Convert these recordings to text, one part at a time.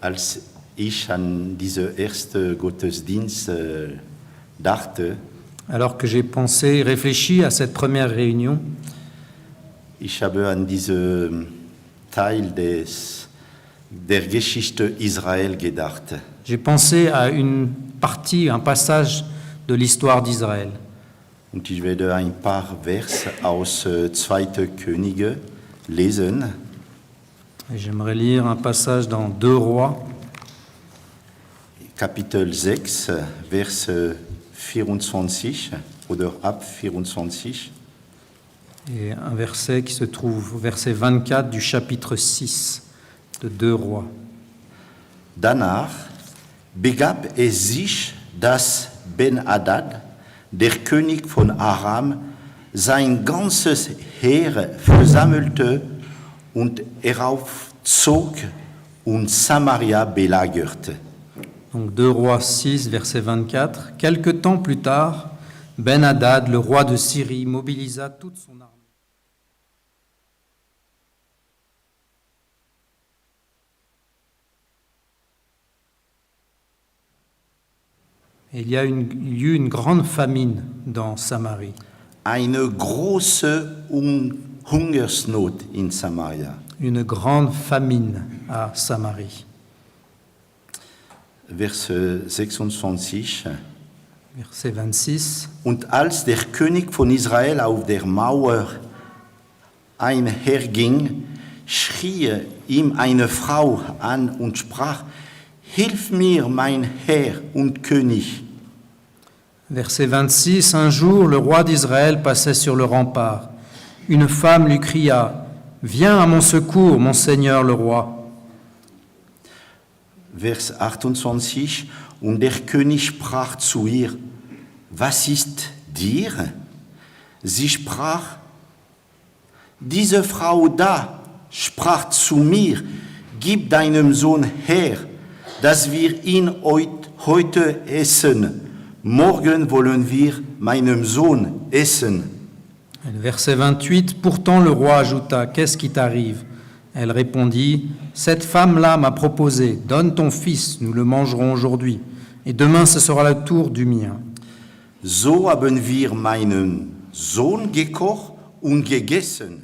Als ich an diese erste Gottesdienst dachte, Alors que j'ai pensé, réfléchi à cette première réunion, ich habe an diesen Teil der Geschichte Israel gedacht. j'ai pensé à une partie, un passage de l'histoire d'Israël. Und ich werde ein paar Verse aus 2. Könige lesen. Et j'aimerais lire un passage dans 2 Rois, Kapitel 6, Vers 24 oder ab 24. et un verset qui se trouve au verset 24 du chapitre 6 de 2 Rois. Danach begab es sich, dass Ben-Hadad, der König von Aram, sein ganzes Heer versammelte und heraufzog und Samaria belagerte. Donc 2 Rois 6, verset 24. Quelque temps plus tard, Ben-Hadad, le roi de Syrie, mobilisa toute son armée. Et il y eut une grande famine dans Samarie. Eine große Hungersnot in Samaria. Une grande famine à Samarie. Vers 26. Verset 26. Und als der König von Israel auf der Mauer einherging, schrie ihm eine Frau an und sprach: Hilf mir, mein Herr und König. Verset 26. Un jour, le roi d'Israël passait sur le rempart. Une femme lui cria: Viens à mon secours, mon seigneur le roi. Vers 28. Und der König sprach zu ihr: Was ist dir? Sie sprach: Diese Frau da sprach zu mir: Gib deinem Sohn her, dass wir ihn heute essen. Morgen wollen wir meinem Sohn essen. Verset 28. Pourtant le roi ajouta: Qu'est-ce qui t'arrive? Elle répondit: Cette femme-là m'a proposé: Donne ton fils, nous le mangerons aujourd'hui, et demain ce sera le tour du mien. So haben wir meinen Sohn gekocht und gegessen.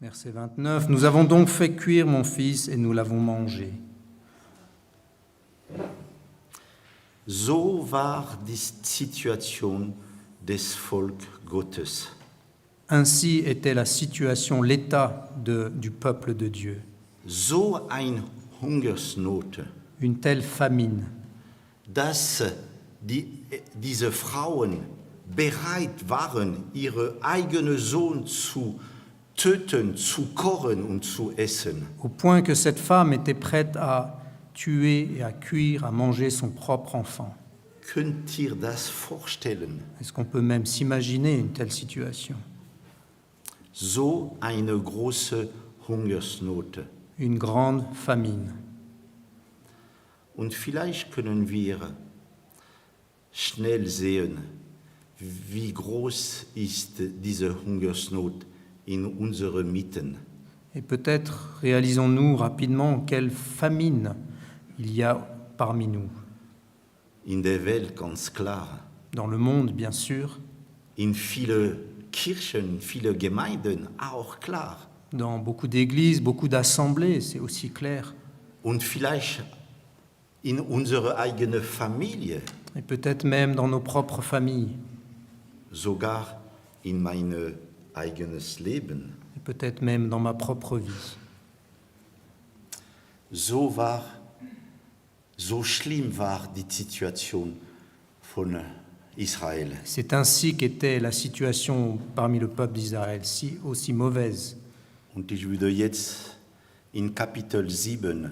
Verset 29. Nous avons donc fait cuire mon fils et nous l'avons mangé. So war die Situation des Volk Gottes. Ainsi était la situation, l'état du peuple de Dieu. So eine Hungersnot, Une telle famine, dass diese Frauen bereit waren, ihre eigenen Sohn zu töten, zu kochen und zu essen. au point que cette femme était prête à tuer et à cuire, à manger son propre enfant. Könnt ihr das vorstellen? Est-ce qu'on peut même s'imaginer une telle situation? So eine große Hungersnot. Une grande famine. Und vielleicht können wir schnell sehen, wie groß ist diese Hungersnot in unseren Mitten. Et peut-être réalisons-nous rapidement quelle famine il y a parmi nous. In der Welt ganz klar. Dans le monde, bien sûr, In viele Kirchen, viele Gemeinden auch klar. dans beaucoup d'églises, beaucoup d'assemblées, c'est aussi clair. Und vielleicht in unserer eigenen Familie, Et peut-être même dans nos propres familles, sogar in mein eigenes Leben. et peut-être même dans ma propre vie. So schlimm war die Situation von Israel. C'est ainsi qu'était la situation parmi le peuple d'Israël, aussi mauvaise. Und ich würde jetzt in Kapitel 7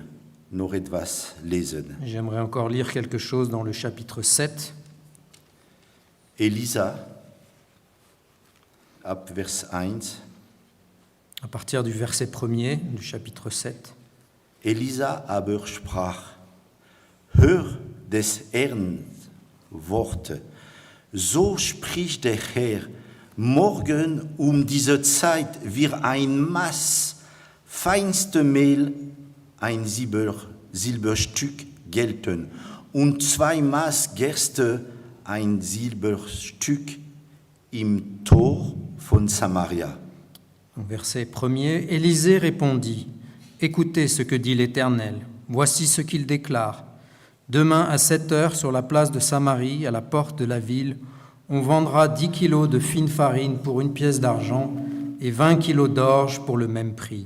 noch etwas lesen. J'aimerais encore lire quelque chose dans le chapitre 7. Elisa, ab Vers 1. À partir du verset 1er du chapitre 7. Elisa aber sprach: Hör des Herrn Worte. So spricht der Herr: Morgen diese Zeit wird ein Maß feinste Mehl, ein Sieber Silberstück gelten und 2 Maß Gerste ein Silberstück im Tor von Samaria. Au verset 1er, Élisée répondit, « Écoutez ce que dit l'Éternel. Voici ce qu'il déclare. Demain à 7 heures, sur la place de Samarie, à la porte de la ville, on vendra 10 kilos de fine farine pour 1 pièce d'argent et 20 kilos d'orge pour le même prix. »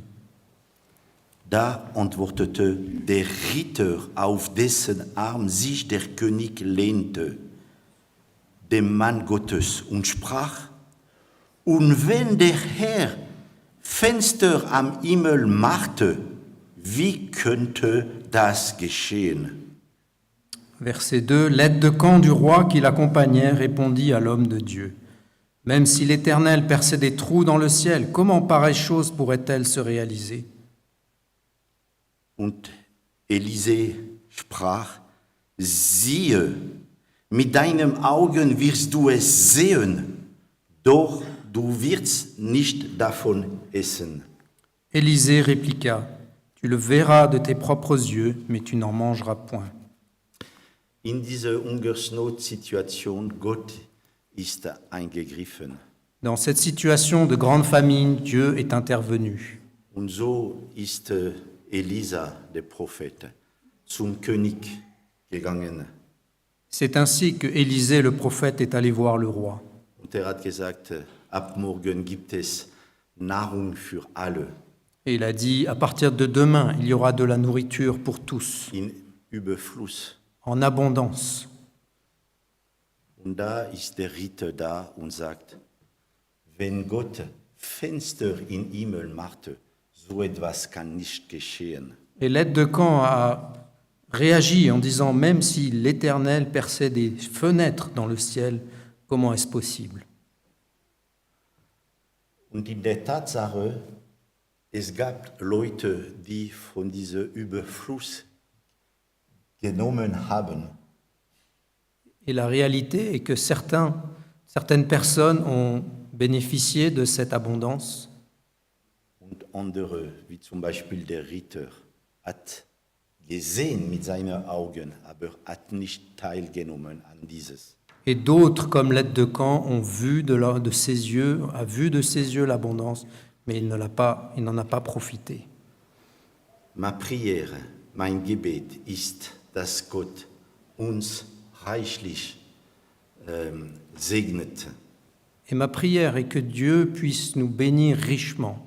Da antwortete der Ritter, auf dessen Arm sich der König lehnte, dem Mann Gottes und sprach, und wenn der Herr Fenster am Himmel machte, wie könnte das geschehen? Verset 2, l'aide de camp du roi qui l'accompagnait répondit à l'homme de Dieu. Même si l'Éternel perçait des trous dans le ciel, comment pareille chose pourrait-elle se réaliser? Und Elisee sprach, siehe, mit deinen Augen wirst du es sehen, doch du wirst nicht davon essen. Élisée répliqua, tu le verras de tes propres yeux, mais tu n'en mangeras point. In diese Hungersnotsituation, Gott ist eingegriffen. Dans cette situation de grande famine, Dieu est intervenu. Und so ist Elisa, der Prophet, zum König gegangen. C'est ainsi que Élisée, le prophète, est allé voir le roi. Und hat gesagt, ab morgen gibt es Nahrung für alle. Et il a dit, à partir de demain, il y aura de la nourriture pour tous, In Überfluss. en abondance. Und da ist der Ritter da und sagt, wenn Gott Fenster in Himmel machte, so etwas kann nicht geschehen. Et l'aide de camp a réagi en disant, même si l'Éternel perçait des fenêtres dans le ciel, comment est-ce possible? Und in der Tatsache, es gab Leute, die von diesem Überfluss genommen haben. Et la réalité est que certaines personnes ont bénéficié de cette abondance Und andere, wie zum Beispiel der Ritter, hat gesehen mit seinen Augen, aber hat nicht teilgenommen an dieses. et d'autres, comme l'aide de camp, ont vu de ses yeux l'abondance, mais il n'en a pas profité. Ma prière, mein Gebet ist, dass Gott uns reichlich segnet. Et ma prière est que Dieu puisse nous bénir richement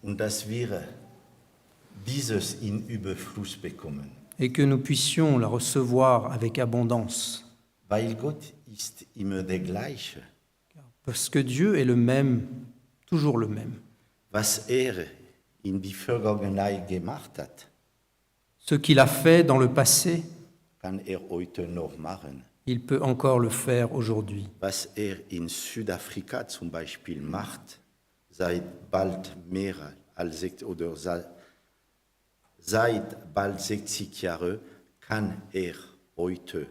Und dass wir dieses in Überfluss bekommen. et que nous puissions la recevoir avec abondance. Weil Gott ist immer der gleiche. Parce que Dieu est le même, toujours le même. Was in die Vergangenheit gemacht hat, Ce qu'il a fait dans le passé, kann heute noch machen. il peut encore le faire aujourd'hui. Was in Südafrika zum Beispiel macht, seit bald 60 Jahren, kann heute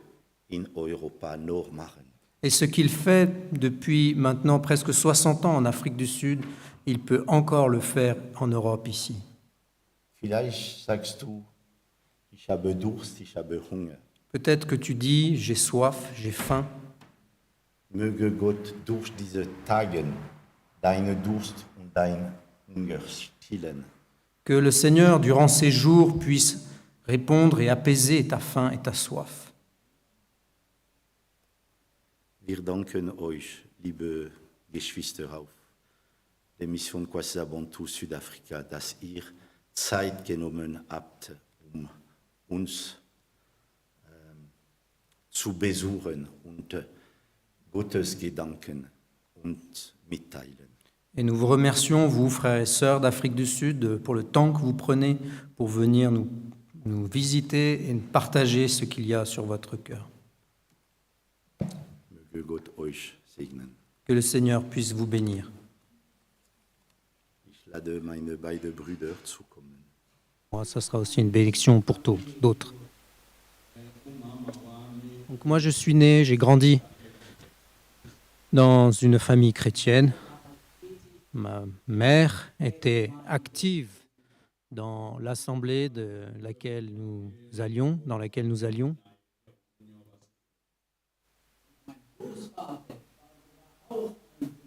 in Europa noch machen. Et ce qu'il fait depuis maintenant presque 60 ans en Afrique du Sud, il peut encore le faire en Europe ici. Vielleicht sagst du, ich habe Durst, ich habe Hunger. Peut-être que tu dis, j'ai soif, j'ai faim. Möge Gott durch diese Tage deine Durst und dein Hunger stillen. Que le Seigneur, durant ces jours, puisse répondre et apaiser ta faim et ta soif. Wir danken euch, liebe Geschwister auf der Mission Kwasizabantu Südafrika, dass ihr Zeit genommen habt, uns zu besuchen und Gottes Gedanken uns mitteilen. Et nous vous remercions, vous, frères et sœurs d'Afrique du Sud, pour le temps que vous prenez pour venir nous visiter et partager ce qu'il y a sur votre cœur. Möge Gott euch segnen. Que le Seigneur puisse vous bénir. Ich lade meine beiden Brüder zu kommen. Moi, ça sera aussi une bénédiction pour d'autres. Donc moi, je suis né, j'ai grandi dans une famille chrétienne. Ma mère était active dans l'assemblée dans laquelle nous allions.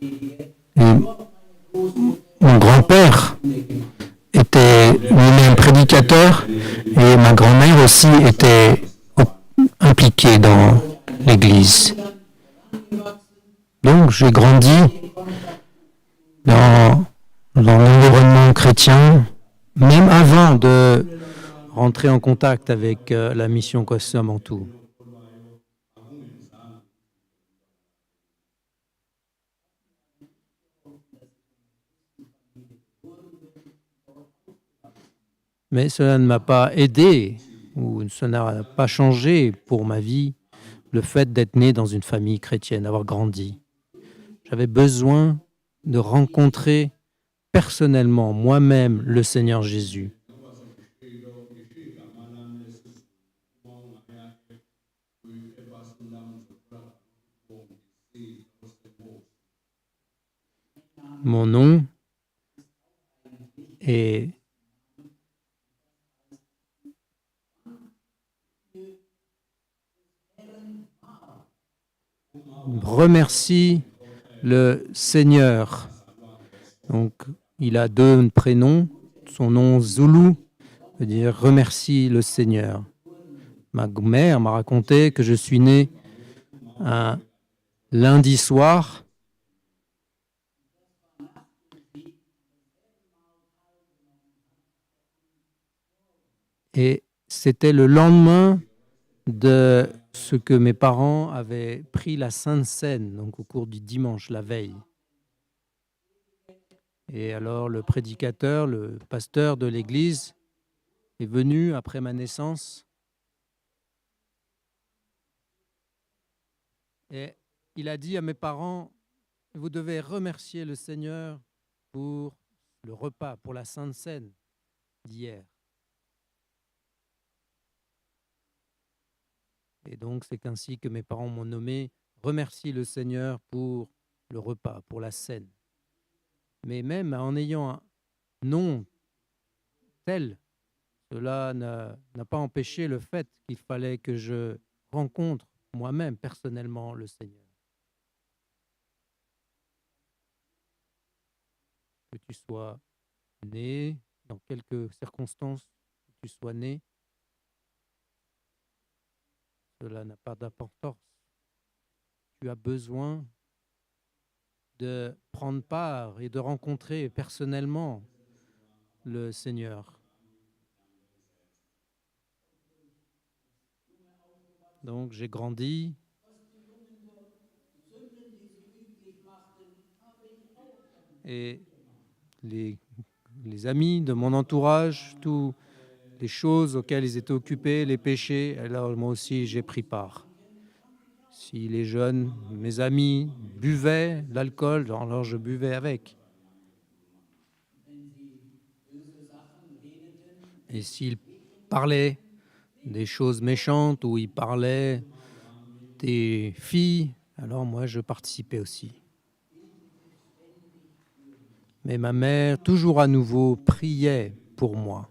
Et mon grand-père était lui-même prédicateur et ma grand-mère aussi était impliquée dans l'Église. Donc j'ai grandi dans l'environnement chrétien, même avant de rentrer en contact avec la mission Kwasiamantu. Mais cela ne m'a pas aidé, ou ça n'a pas changé pour ma vie, le fait d'être né dans une famille chrétienne, d'avoir grandi. J'avais besoin de rencontrer personnellement, moi-même, le Seigneur Jésus. Mon nom est remercie le Seigneur. Donc, il a deux prénoms. Son nom Zulu veut dire remercie le Seigneur. Ma mère m'a raconté que je suis né un lundi soir et c'était le lendemain de ce que mes parents avaient pris la Sainte Seine, donc au cours du dimanche, la veille. Et alors le prédicateur, le pasteur de l'église est venu après ma naissance et il a dit à mes parents, vous devez remercier le Seigneur pour le repas, pour la Sainte Seine d'hier. Et donc c'est ainsi que mes parents m'ont nommé remercie le Seigneur pour le repas, pour la Seine. Mais même en ayant un nom tel, cela n'a pas empêché le fait qu'il fallait que je rencontre moi-même personnellement le Seigneur. Que tu sois né, dans quelques circonstances que tu sois né, cela n'a pas d'importance. Tu as besoin de prendre part et de rencontrer personnellement le Seigneur. Donc j'ai grandi et les amis de mon entourage, toutes les choses auxquelles ils étaient occupés, les péchés, alors moi aussi j'ai pris part. Si les jeunes, mes amis, buvaient l'alcool, alors je buvais avec. Et s'ils parlaient des choses méchantes ou ils parlaient des filles, alors moi je participais aussi. Mais ma mère, toujours à nouveau, priait pour moi.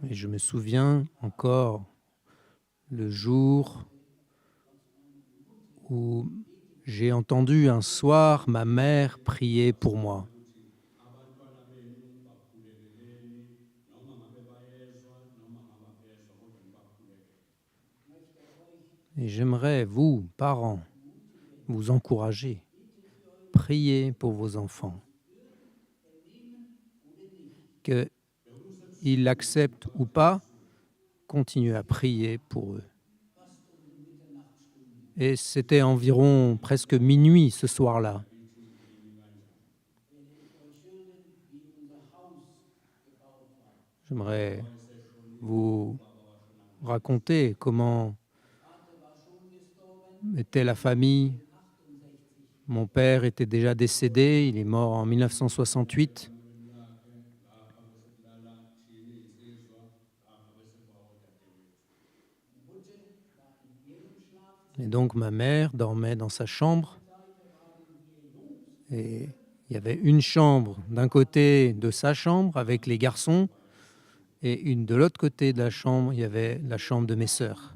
Et je me souviens encore le jour où j'ai entendu un soir ma mère prier pour moi. Et j'aimerais, vous, parents, vous encourager. Priez pour vos enfants. Qu'ils l'acceptent ou pas, continuez à prier pour eux. Et c'était environ presque minuit ce soir-là. J'aimerais vous raconter comment était la famille. Mon père était déjà décédé, il est mort en 1968. Et donc ma mère dormait dans sa chambre et Il y avait une chambre d'un côté de sa chambre avec les garçons, et une de l'autre côté de la chambre, il y avait la chambre de mes sœurs.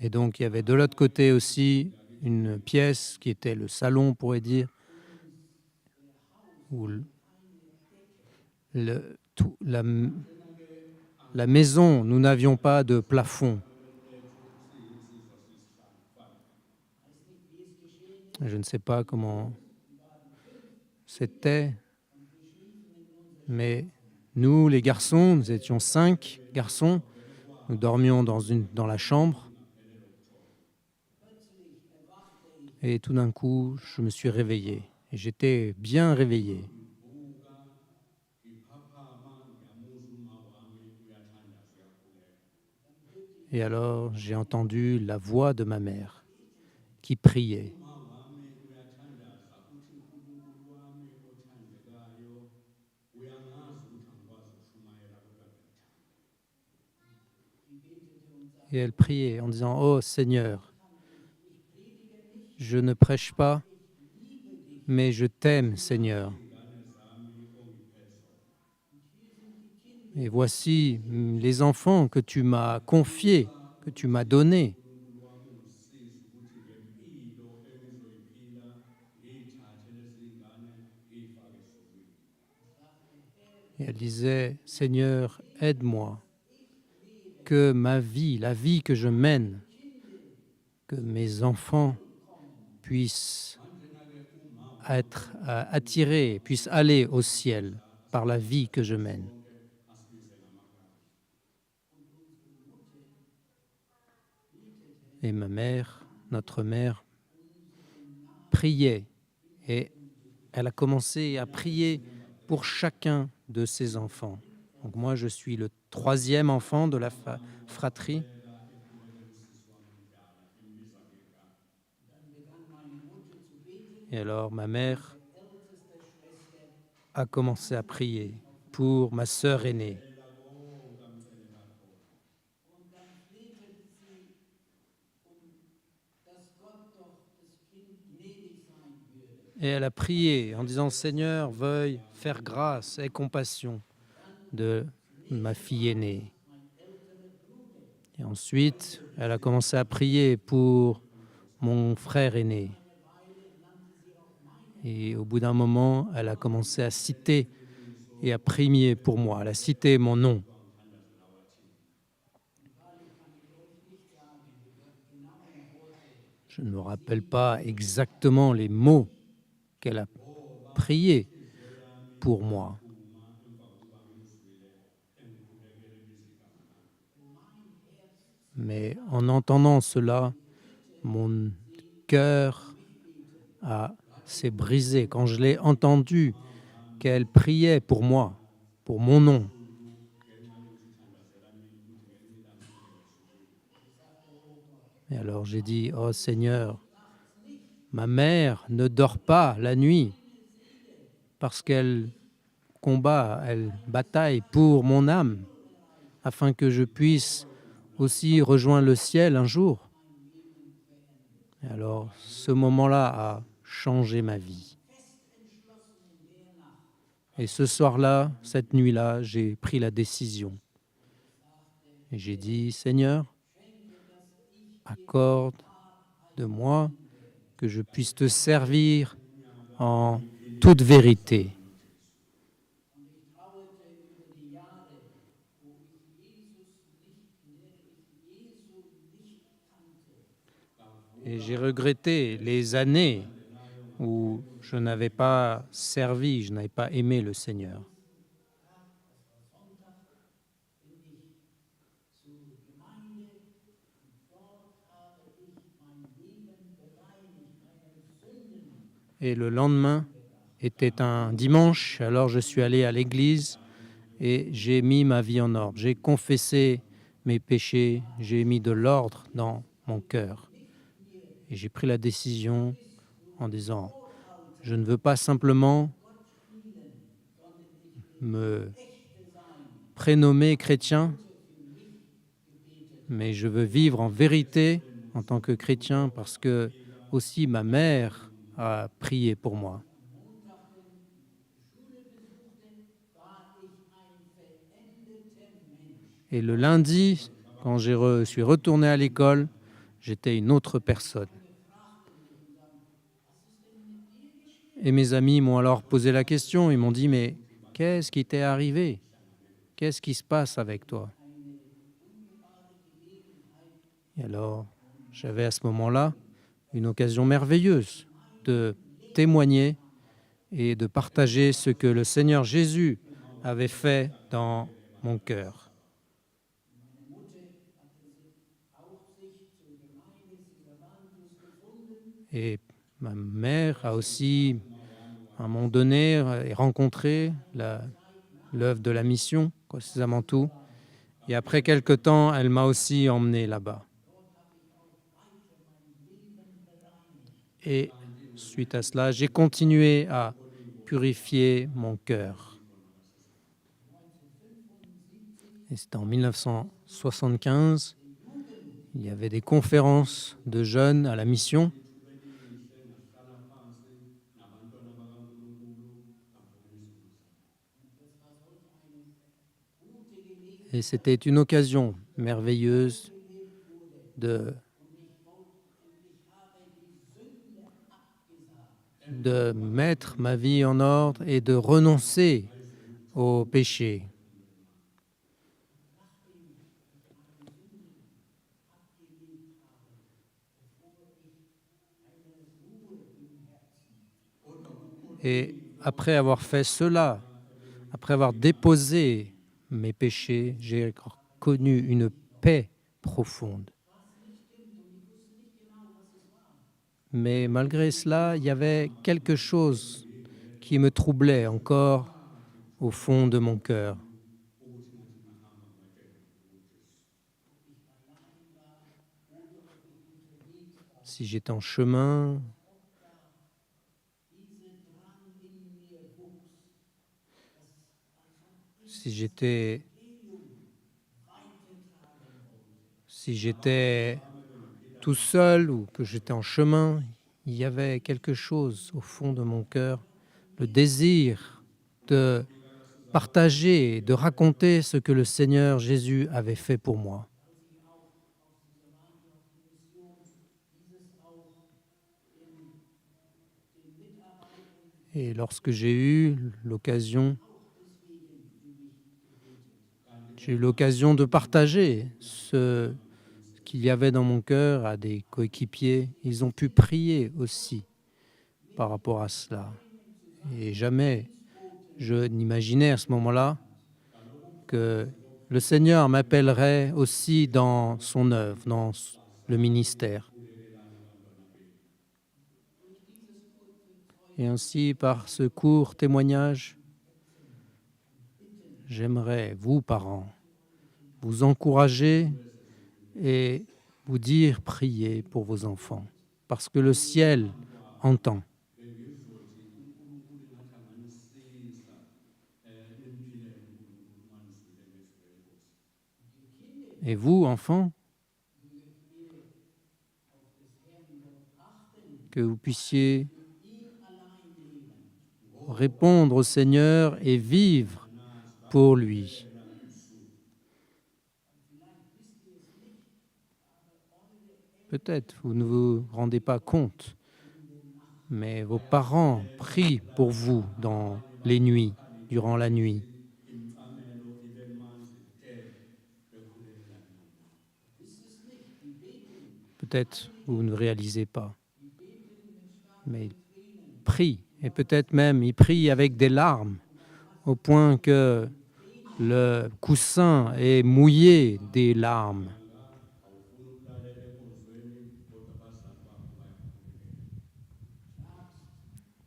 Et donc, il y avait de l'autre côté aussi une pièce qui était le salon, on pourrait dire, où la maison, nous n'avions pas de plafond. Je ne sais pas comment c'était, mais nous, les garçons, nous étions 5 garçons, nous dormions dans la chambre. Et tout d'un coup, je me suis réveillé. Et j'étais bien réveillé. Et alors, j'ai entendu la voix de ma mère qui priait. Et elle priait en disant « Oh Seigneur, je ne prêche pas, mais je t'aime, Seigneur. Et voici les enfants que tu m'as confiés, que tu m'as donnés. » Et elle disait « Seigneur, aide-moi, que ma vie, la vie que je mène, que mes enfants puissent être attirés, puissent aller au ciel par la vie que je mène. » Et ma mère, notre mère, priait, et elle a commencé à prier pour chacun de ses enfants. Donc moi, je suis le 3e enfant de la fratrie. Et alors ma mère a commencé à prier pour ma sœur aînée. Et elle a prié en disant « Seigneur, veuille faire grâce et compassion de ma fille aînée. » Et ensuite, elle a commencé à prier pour mon frère aîné. Et au bout d'un moment, elle a commencé à citer et à prier pour moi. Elle a cité mon nom. Je ne me rappelle pas exactement les mots qu'elle a priés pour moi. Mais en entendant cela, mon cœur s'est brisé quand je l'ai entendu qu'elle priait pour moi, pour mon nom. Et alors j'ai dit « Oh Seigneur, ma mère ne dort pas la nuit parce qu'elle combat, elle bataille pour mon âme, afin que je puisse aussi rejoindre le ciel un jour. » Et alors ce moment-là a changé ma vie. Et ce soir-là, cette nuit-là, j'ai pris la décision. Et j'ai dit « Seigneur, accorde de moi que je puisse te servir en toute vérité. » Et j'ai regretté les années où je n'avais pas servi, je n'avais pas aimé le Seigneur. Et le lendemain était un dimanche, alors je suis allé à l'église et j'ai mis ma vie en ordre. J'ai confessé mes péchés, j'ai mis de l'ordre dans mon cœur. Et j'ai pris la décision en disant, je ne veux pas simplement me prénommé chrétien, mais je veux vivre en vérité en tant que chrétien parce que aussi ma mère a prié pour moi. Et le lundi, quand je suis retourné à l'école, j'étais une autre personne. Et mes amis m'ont alors posé la question, ils m'ont dit « Mais qu'est-ce qui t'est arrivé? Qu'est-ce qui se passe avec toi ?» Et alors, j'avais à ce moment-là une occasion merveilleuse de témoigner et de partager ce que le Seigneur Jésus avait fait dans mon cœur. Et ma mère a aussi, à un moment donné, rencontré l'œuvre de la mission, c'est tout. Et après quelque temps, elle m'a aussi emmené là-bas. Et suite à cela, j'ai continué à purifier mon cœur. Et c'était en 1975. Il y avait des conférences de jeunes à la mission. Et c'était une occasion merveilleuse de mettre ma vie en ordre et de renoncer au péché. Et après avoir fait cela, après avoir déposé mes péchés, j'ai connu une paix profonde. Mais malgré cela, il y avait quelque chose qui me troublait encore au fond de mon cœur. Si j'étais en chemin, si j'étais tout seul ou que j'étais en chemin, il y avait quelque chose au fond de mon cœur, le désir de partager, de raconter ce que le Seigneur Jésus avait fait pour moi. Et lorsque j'ai eu l'occasion de partager ce qu'il y avait dans mon cœur à des coéquipiers, ils ont pu prier aussi par rapport à cela. Et jamais je n'imaginais à ce moment-là que le Seigneur m'appellerait aussi dans son œuvre, dans le ministère. Et ainsi, par ce court témoignage, j'aimerais, vous, parents, vous encourager et vous dire priez pour vos enfants, parce que le ciel entend. Et vous, enfants, que vous puissiez répondre au Seigneur et vivre pour lui. Peut-être vous ne vous rendez pas compte, mais vos parents prient pour vous dans les nuits, durant la nuit. Peut-être vous ne réalisez pas, mais ils prient, et peut-être même ils prient avec des larmes, au point que le coussin est mouillé des larmes.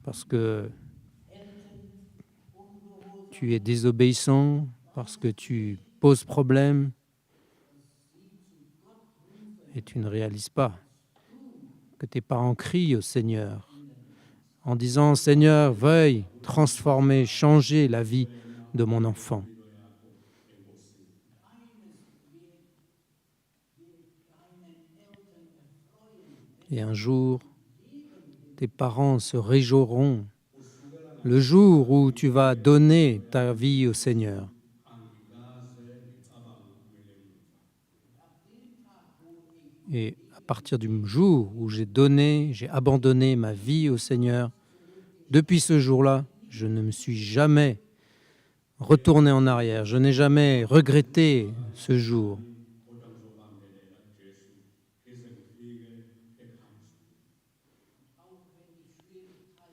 Parce que tu es désobéissant, parce que tu poses problème, et tu ne réalises pas que tes parents crient au Seigneur en disant « Seigneur, veuille transformer, changer la vie de mon enfant. » Et un jour, tes parents se réjouiront le jour où tu vas donner ta vie au Seigneur. Et à partir du jour où j'ai abandonné ma vie au Seigneur, depuis ce jour-là, je ne me suis jamais retourné en arrière. Je n'ai jamais regretté ce jour.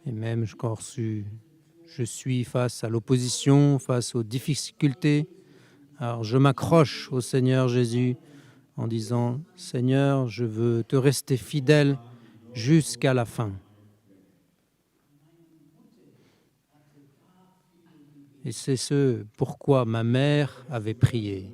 Et même quand je suis face à l'opposition, face aux difficultés, alors je m'accroche au Seigneur Jésus en disant « Seigneur, je veux te rester fidèle jusqu'à la fin. » Et c'est ce pourquoi ma mère avait prié.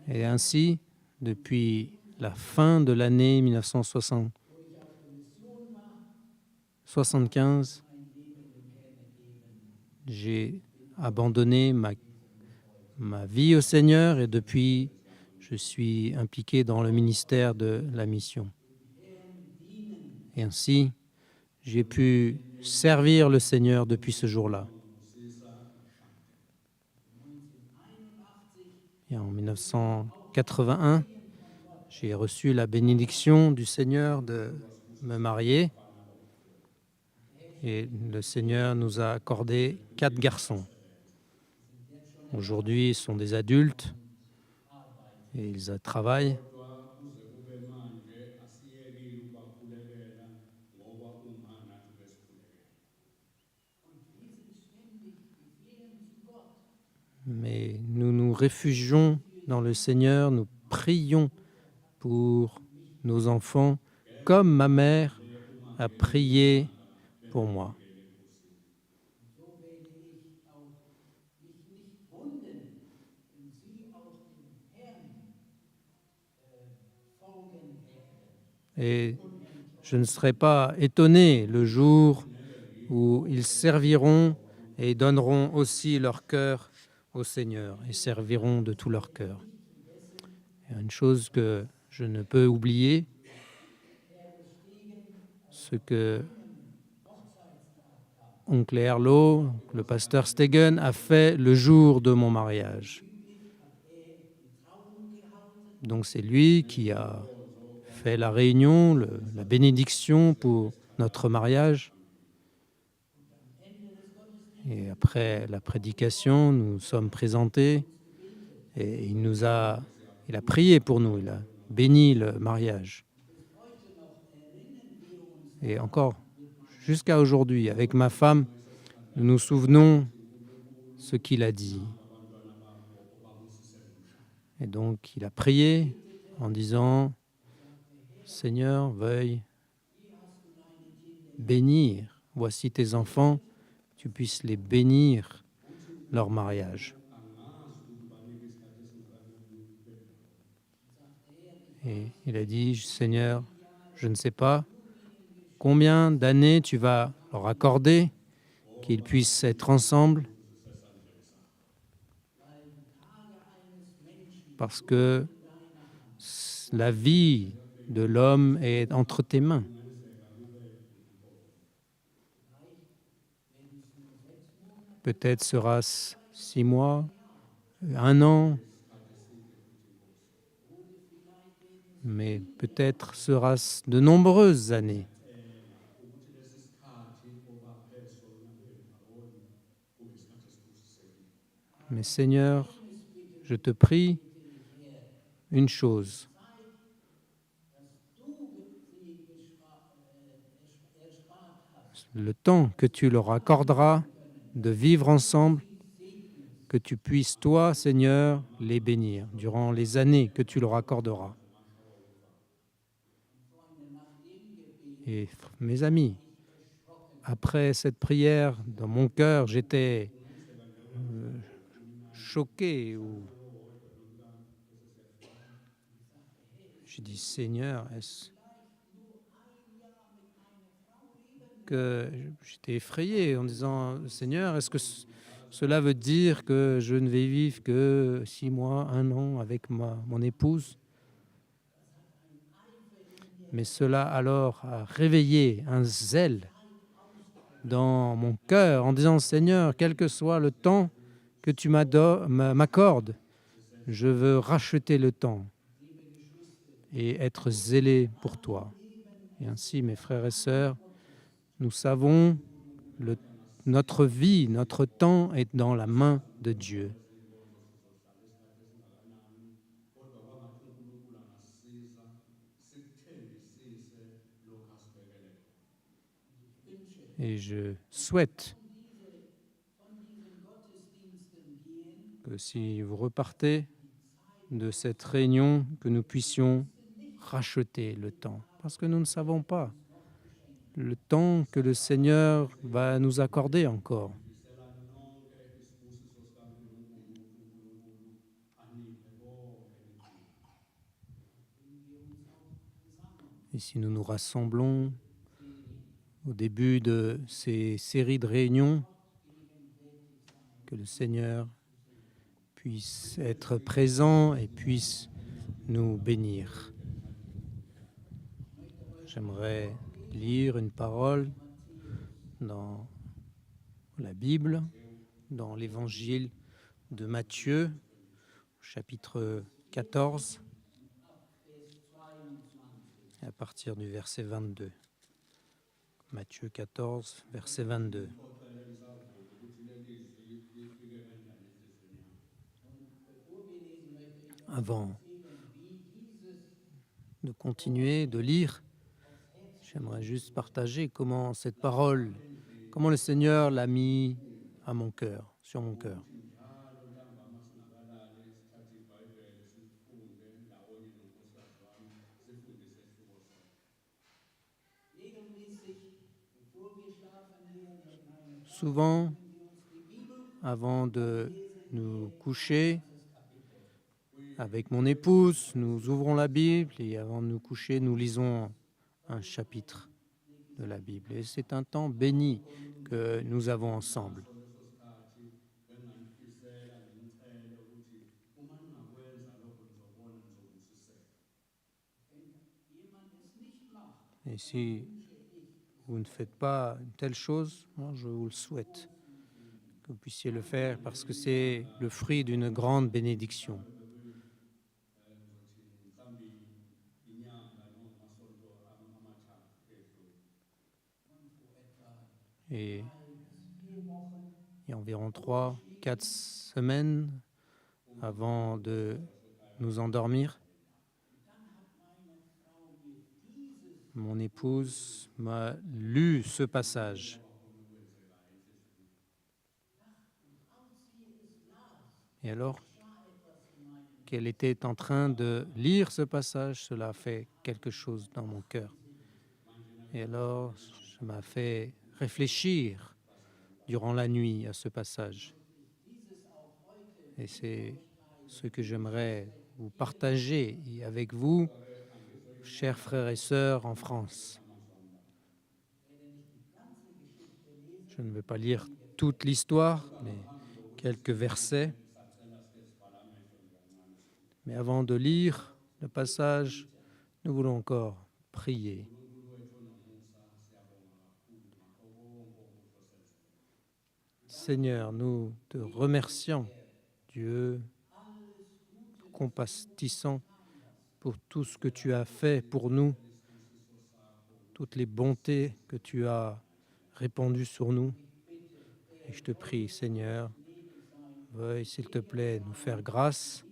Et ainsi, depuis la fin de l'année 1975, j'ai abandonné ma vie au Seigneur et depuis, je suis impliqué dans le ministère de la mission. Et ainsi, j'ai pu servir le Seigneur depuis ce jour-là. Et en 1981, j'ai reçu la bénédiction du Seigneur de me marier. Et le Seigneur nous a accordé 4 garçons. Aujourd'hui, ils sont des adultes et ils travaillent. Mais nous nous réfugions dans le Seigneur, nous prions pour nos enfants, comme ma mère a prié pour moi. Et je ne serai pas étonné le jour où ils serviront et donneront aussi leur cœur au Seigneur et serviront de tout leur cœur. Et une chose que je ne peux oublier, ce que oncle Erlo, le pasteur Stegen, a fait le jour de mon mariage. Donc c'est lui qui a fait la réunion, la bénédiction pour notre mariage. Et après la prédication, nous sommes présentés et il a prié pour nous, il a béni le mariage. Et encore, jusqu'à aujourd'hui, avec ma femme, nous nous souvenons ce qu'il a dit. Et donc, il a prié en disant « Seigneur, veuille bénir, voici tes enfants, tu puisses les bénir leur mariage. » Et il a dit « Seigneur, je ne sais pas combien d'années tu vas leur accorder, qu'ils puissent être ensemble, parce que la vie de l'homme est entre tes mains. » Peut-être sera-ce 6 mois, 1 an, mais peut-être sera-ce de nombreuses années. Mais Seigneur, je te prie une chose. Le temps que tu leur accorderas de vivre ensemble, que tu puisses, toi, Seigneur, les bénir durant les années que tu leur accorderas. Et mes amis, après cette prière, dans mon cœur, j'étais choqué. J'ai dit, Seigneur, est-ce que j'étais effrayé en disant, Seigneur, est-ce que Cela veut dire que je ne vais vivre que 6 mois, 1 an avec mon épouse. Mais cela alors a réveillé un zèle dans mon cœur en disant, Seigneur, quel que soit le temps que tu m'accordes, je veux racheter le temps et être zélé pour toi. Et ainsi, mes frères et sœurs, nous savons notre vie, notre temps est dans la main de Dieu. Et je souhaite que si vous repartez de cette réunion, que nous puissions racheter le temps, parce que nous ne savons pas le temps que le Seigneur va nous accorder encore. Et si nous nous rassemblons au début de ces séries de réunions, que le Seigneur puisse être présent et puisse nous bénir. J'aimerais lire une parole dans la Bible, dans l'Évangile de Matthieu, chapitre 14, à partir du verset 22. Matthieu 14, verset 22. Avant de continuer de lire, j'aimerais juste partager comment cette parole, comment le Seigneur l'a mis à mon cœur, sur mon cœur. Souvent, avant de nous coucher, avec mon épouse, nous ouvrons la Bible et avant de nous coucher, nous lisons un chapitre de la Bible. Et c'est un temps béni que nous avons ensemble. Et si vous ne faites pas une telle chose, je vous le souhaite, que vous puissiez le faire parce que c'est le fruit d'une grande bénédiction. Et il y a environ 3-4 semaines avant de nous endormir, mon épouse m'a lu ce passage. Et alors qu'elle était en train de lire ce passage, cela a fait quelque chose dans mon cœur. Et alors, ça m'a fait réfléchir durant la nuit à ce passage. Et c'est ce que j'aimerais vous partager avec vous, chers frères et sœurs en France. Je ne vais pas lire toute l'histoire, mais quelques versets. Mais avant de lire le passage, nous voulons encore prier. Seigneur, nous te remercions, Dieu compatissant, pour tout ce que tu as fait pour nous, toutes les bontés que tu as répandues sur nous. Et je te prie, Seigneur, veuille, s'il te plaît, nous faire grâce,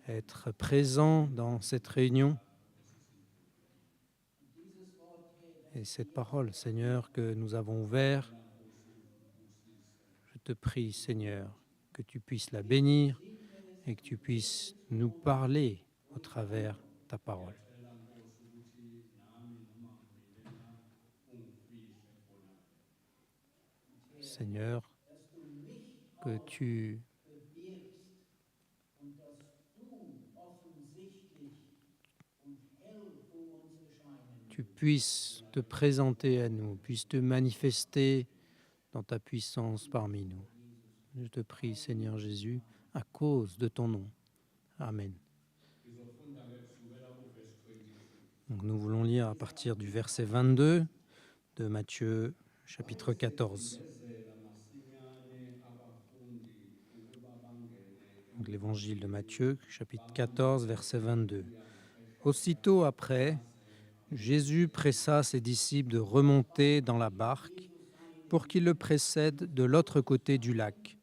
être présent dans cette réunion. Et cette parole, Seigneur, que nous avons ouverte, je te prie, Seigneur, que tu puisses la bénir et que tu puisses nous parler au travers ta parole. Seigneur, que tu puisses te présenter à nous, puisses te manifester dans ta puissance parmi nous. Je te prie, Seigneur Jésus, à cause de ton nom. Amen. Donc nous voulons lire à partir du verset 22 de Matthieu, chapitre 14. Donc, l'évangile de Matthieu, chapitre 14, verset 22. Aussitôt après, Jésus pressa ses disciples de remonter dans la barque pour qu'ils le précèdent de l'autre côté du lac,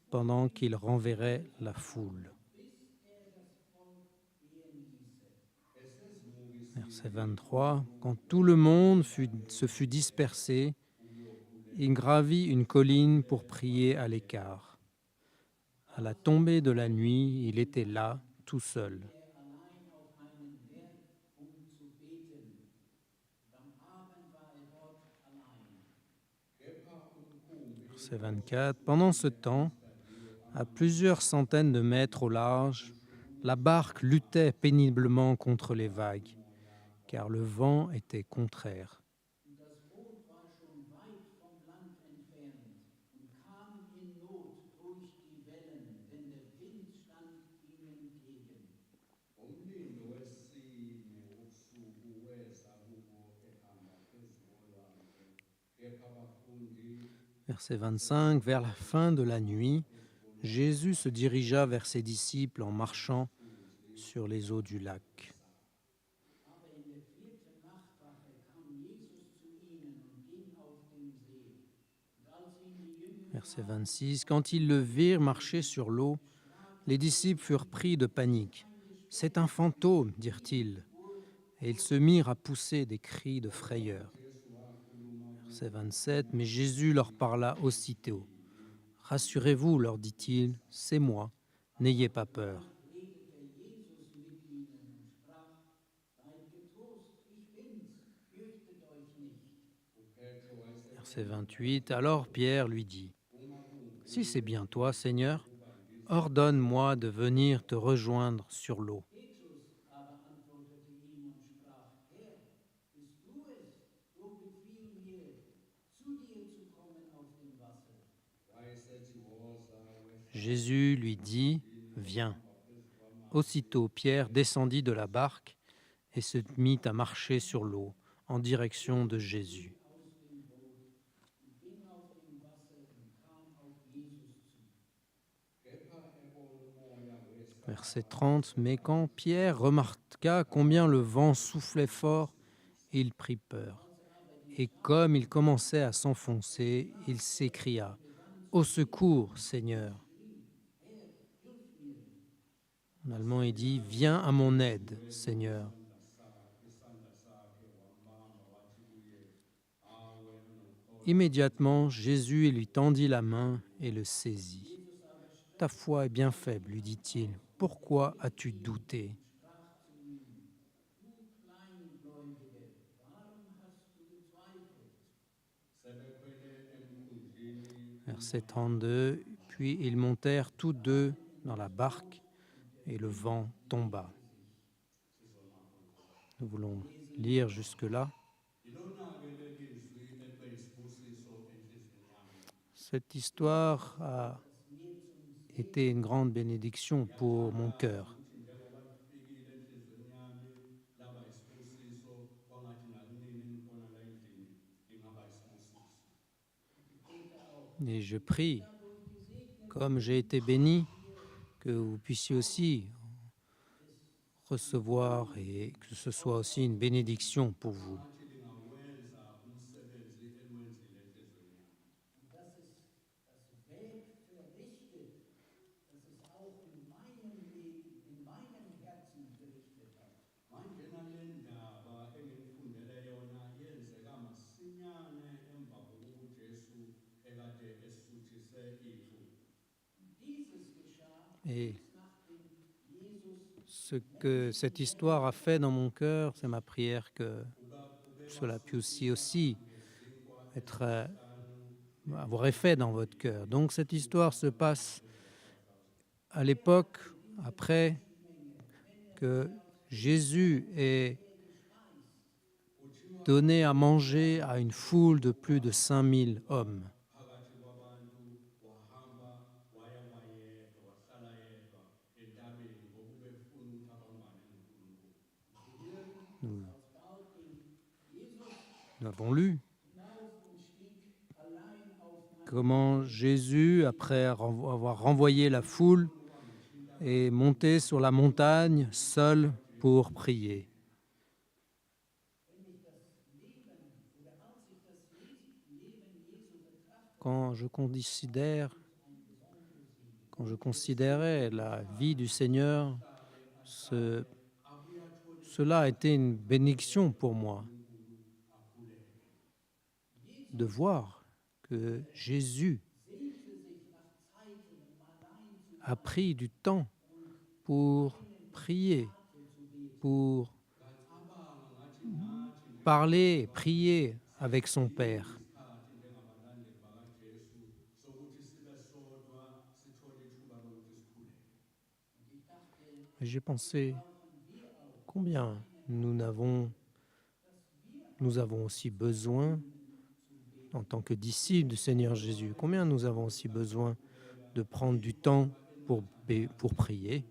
pendant qu'il renverrait la foule. Verset 23. Quand tout le monde se fut dispersé, il gravit une colline pour prier à l'écart. À la tombée de la nuit, il était là, tout seul. Verset 24. Pendant ce temps, à plusieurs centaines de mètres au large, la barque luttait péniblement contre les vagues, car le vent était contraire. Verset 25. Vers la fin de la nuit, Jésus se dirigea vers ses disciples en marchant sur les eaux du lac. Verset 26. Quand ils le virent marcher sur l'eau, les disciples furent pris de panique. « C'est un fantôme », dirent-ils, et ils se mirent à pousser des cris de frayeur. Verset 27. Mais Jésus leur parla aussitôt. « Rassurez-vous, leur dit-il, c'est moi, n'ayez pas peur. » Verset 28. Alors Pierre lui dit, « Si c'est bien toi, Seigneur, ordonne-moi de venir te rejoindre sur l'eau. » Jésus lui dit, « Viens. » Aussitôt Pierre descendit de la barque et se mit à marcher sur l'eau en direction de Jésus. Verset 30. Mais quand Pierre remarqua combien le vent soufflait fort, il prit peur. Et comme il commençait à s'enfoncer, il s'écria, « Au secours, Seigneur !» En allemand, il dit, « Viens à mon aide, Seigneur !» Immédiatement, Jésus lui tendit la main et le saisit. « Ta foi est bien faible, lui dit-il. Pourquoi as-tu douté ?» Verset 32. Puis ils montèrent tous deux dans la barque et le vent tomba. Nous voulons lire jusque-là. Cette histoire a été une grande bénédiction pour mon cœur. Et je prie, comme j'ai été béni, que vous puissiez aussi recevoir et que ce soit aussi une bénédiction pour vous. Et ce que cette histoire a fait dans mon cœur, c'est ma prière que cela puisse aussi avoir effet dans votre cœur. Donc cette histoire se passe à l'époque après que Jésus ait donné à manger à une foule de plus de 5000 hommes. Nous avons lu comment Jésus, après avoir renvoyé la foule, est monté sur la montagne seul pour prier. Quand je considérais la vie du Seigneur, cela a été une bénédiction pour moi de voir que Jésus a pris du temps pour prier, pour parler, prier avec son Père. Et j'ai pensé combien nous avons aussi besoin, en tant que disciples du Seigneur Jésus, combien nous avons aussi besoin de prendre du temps pour prier.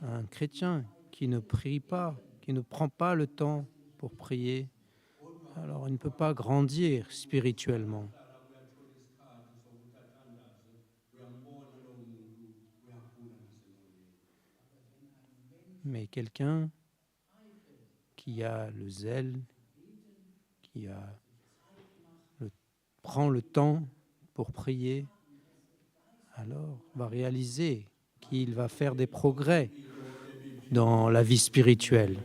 Un chrétien qui ne prie pas, qui ne prend pas le temps pour prier, alors il ne peut pas grandir spirituellement. Mais quelqu'un qui a le zèle, qui prend le temps pour prier, alors va réaliser qu'il va faire des progrès dans la vie spirituelle.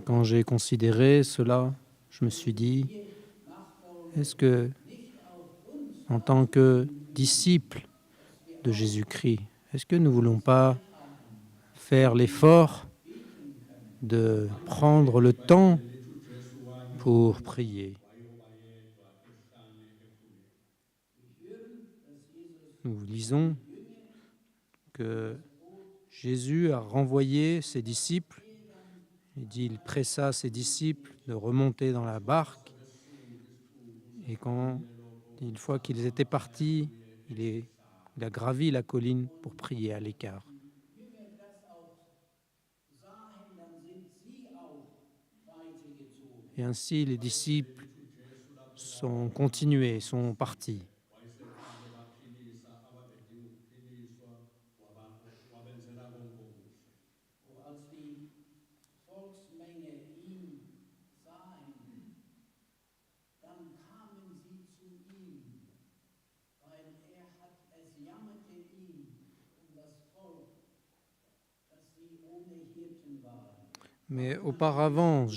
Quand j'ai considéré cela, je me suis dit, est-ce que, en tant que disciples de Jésus-Christ, est-ce que nous ne voulons pas faire l'effort de prendre le temps pour prier? Nous lisons que Jésus a renvoyé ses disciples. Il dit, il pressa ses disciples de remonter dans la barque. Et une fois qu'ils étaient partis, il a gravi la colline pour prier à l'écart. Et ainsi, les disciples sont continués, sont partis. Mais auparavant,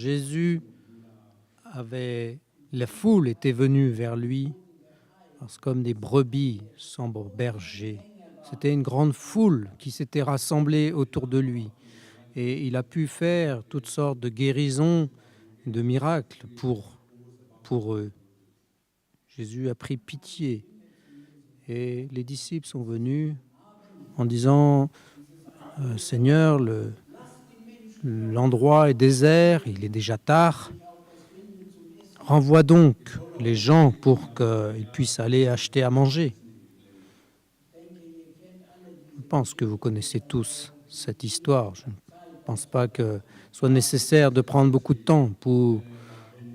la foule était venue vers lui, comme des brebis sans berger. C'était une grande foule qui s'était rassemblée autour de lui. Et il a pu faire toutes sortes de guérisons, de miracles pour eux. Jésus a pris pitié. Et les disciples sont venus en disant, Seigneur, l'endroit est désert, il est déjà tard. Renvoie donc les gens pour qu'ils puissent aller acheter à manger. Je pense que vous connaissez tous cette histoire. Je ne pense pas que ce soit nécessaire de prendre beaucoup de temps pour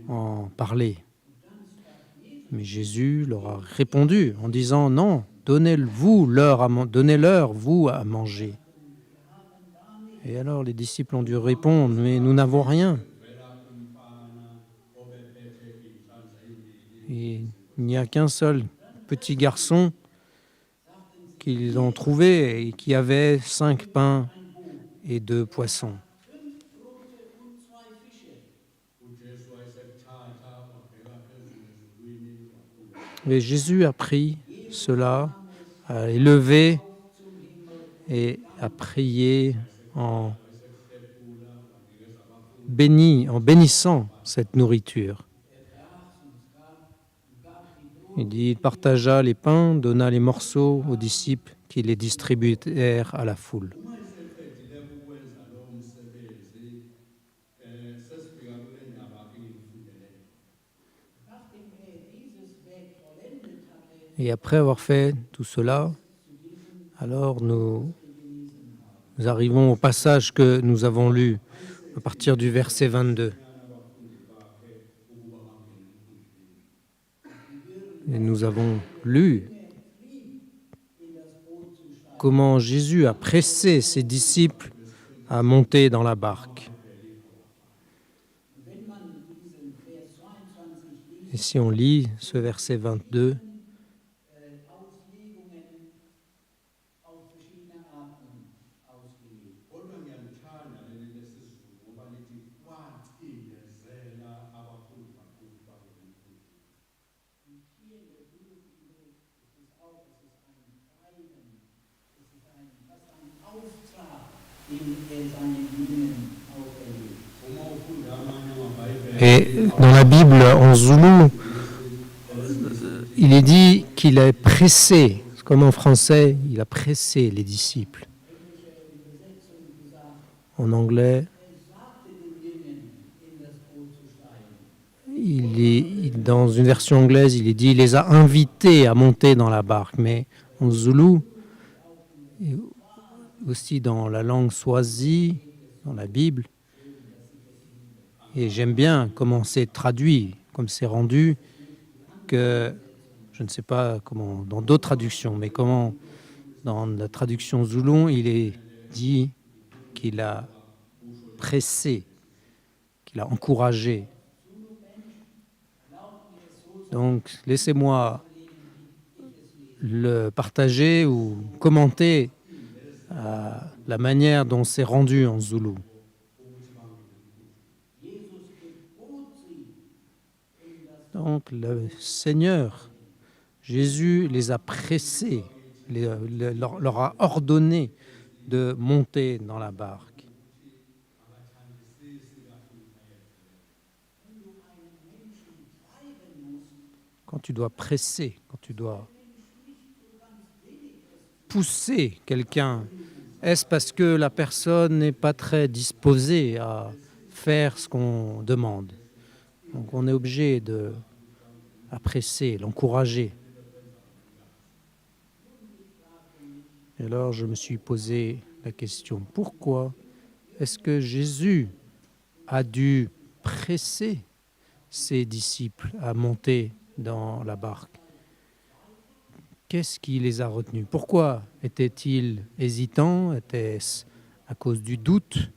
en parler. Mais Jésus leur a répondu en disant, non, donnez-leur, vous, à manger. Et alors les disciples ont dû répondre, mais nous n'avons rien. Et il n'y a qu'un seul petit garçon qu'ils ont trouvé et qui avait 5 pains et 2 poissons. Et Jésus a pris cela, a élevé et a prié en bénissant cette nourriture. Il partagea les pains, donna les morceaux aux disciples qui les distribuèrent à la foule. Et après avoir fait tout cela, alors nous arrivons au passage que nous avons lu à partir du verset 22. Et nous avons lu comment Jésus a pressé ses disciples à monter dans la barque. Et si on lit ce verset 22, et dans la Bible en zoulou, il est dit qu'il a pressé, comme en français, il a pressé les disciples. En anglais, dans une version anglaise, il est dit il les a invités à monter dans la barque. Mais en zoulou, et aussi dans la langue swazi, dans la Bible, et j'aime bien comment c'est traduit, comme c'est rendu, que je ne sais pas comment dans d'autres traductions, mais comment dans la traduction zoulou, il est dit qu'il a pressé, qu'il a encouragé. Donc, laissez-moi le partager ou commenter la manière dont c'est rendu en zoulou. Donc, le Seigneur, Jésus les a pressés, leur a ordonné de monter dans la barque. Quand tu dois presser, quand tu dois pousser quelqu'un, est-ce parce que la personne n'est pas très disposée à faire ce qu'on demande? Donc on est obligé de la presser, l'encourager. Et alors je me suis posé la question, pourquoi est-ce que Jésus a dû presser ses disciples à monter dans la barque? Qu'est-ce qui les a retenus? Pourquoi étaient-ils hésitants? Était-ce à cause du doute?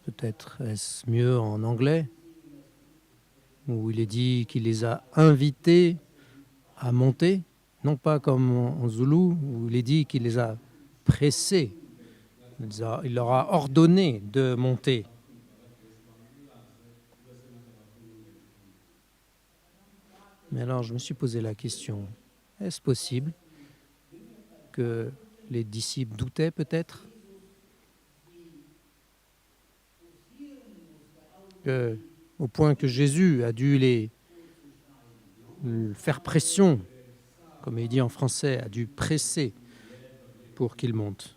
Peut-être est-ce mieux en anglais, où il est dit qu'il les a invités à monter, non pas comme en zoulou, où il est dit qu'il les a pressés, il leur a ordonné de monter. Mais alors je me suis posé la question, est-ce possible que les disciples doutaient peut-être? Au point que Jésus a dû les faire pression, comme il dit en français, a dû presser pour qu'ils montent.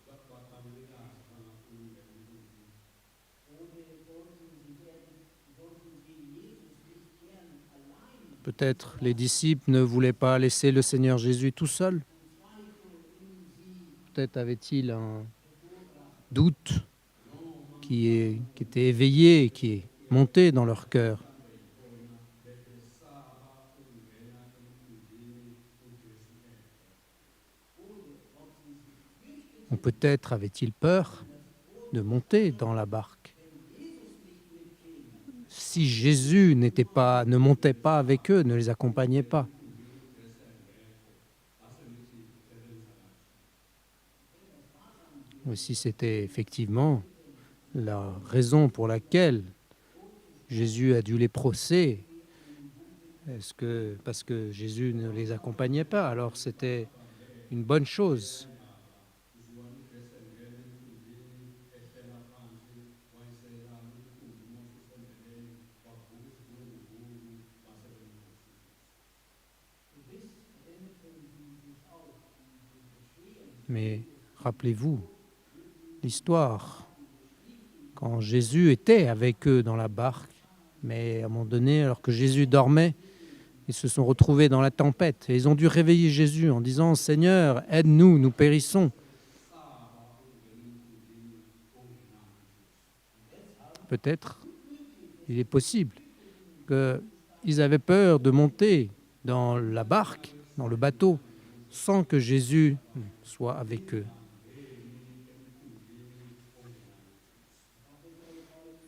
Peut-être les disciples ne voulaient pas laisser le Seigneur Jésus tout seul. Peut-être avait-il un doute qui était éveillé, qui est monté dans leur cœur. Ou peut-être avait-il peur de monter dans la barque. Si Jésus ne montait pas avec eux, ne les accompagnait pas. Ou si c'était effectivement la raison pour laquelle Jésus a dû les presser, est-ce que parce que Jésus ne les accompagnait pas, alors c'était une bonne chose? Mais rappelez-vous l'histoire, quand Jésus était avec eux dans la barque, Mais à un moment donné, alors que Jésus dormait, ils se sont retrouvés dans la tempête. Et ils ont dû réveiller Jésus en disant « Seigneur, aide-nous, nous périssons ». Peut-être, il est possible qu'ils avaient peur de monter dans la barque, dans le bateau, sans que Jésus soit avec eux.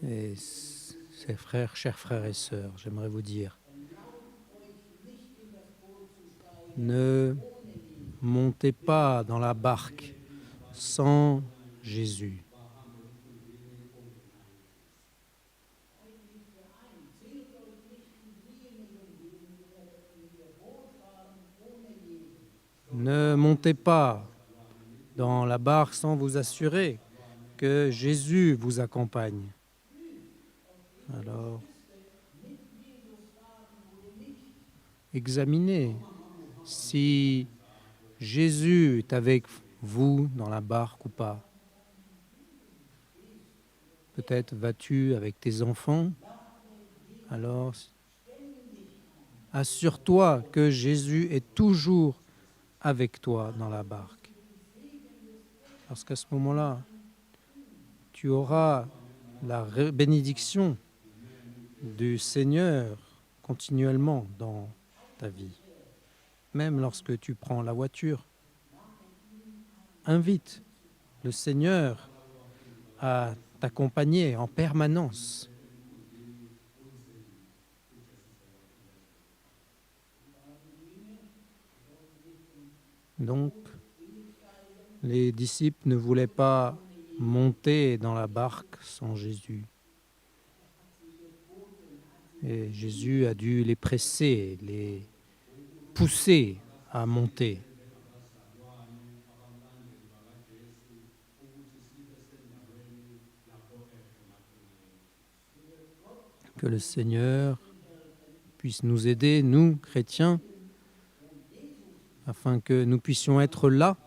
Et chers frères et sœurs, j'aimerais vous dire, ne montez pas dans la barque sans Jésus. Ne montez pas dans la barque sans vous assurer que Jésus vous accompagne. Alors, examinez si Jésus est avec vous dans la barque ou pas. Peut-être vas-tu avec tes enfants. Alors, assure-toi que Jésus est toujours avec toi dans la barque. Parce qu'à ce moment-là, tu auras la bénédiction du Seigneur continuellement dans ta vie. Même lorsque tu prends la voiture, invite le Seigneur à t'accompagner en permanence. Donc, les disciples ne voulaient pas monter dans la barque sans Jésus. Et Jésus a dû les presser, les pousser à monter. Que le Seigneur puisse nous aider, nous, chrétiens, afin que nous puissions être là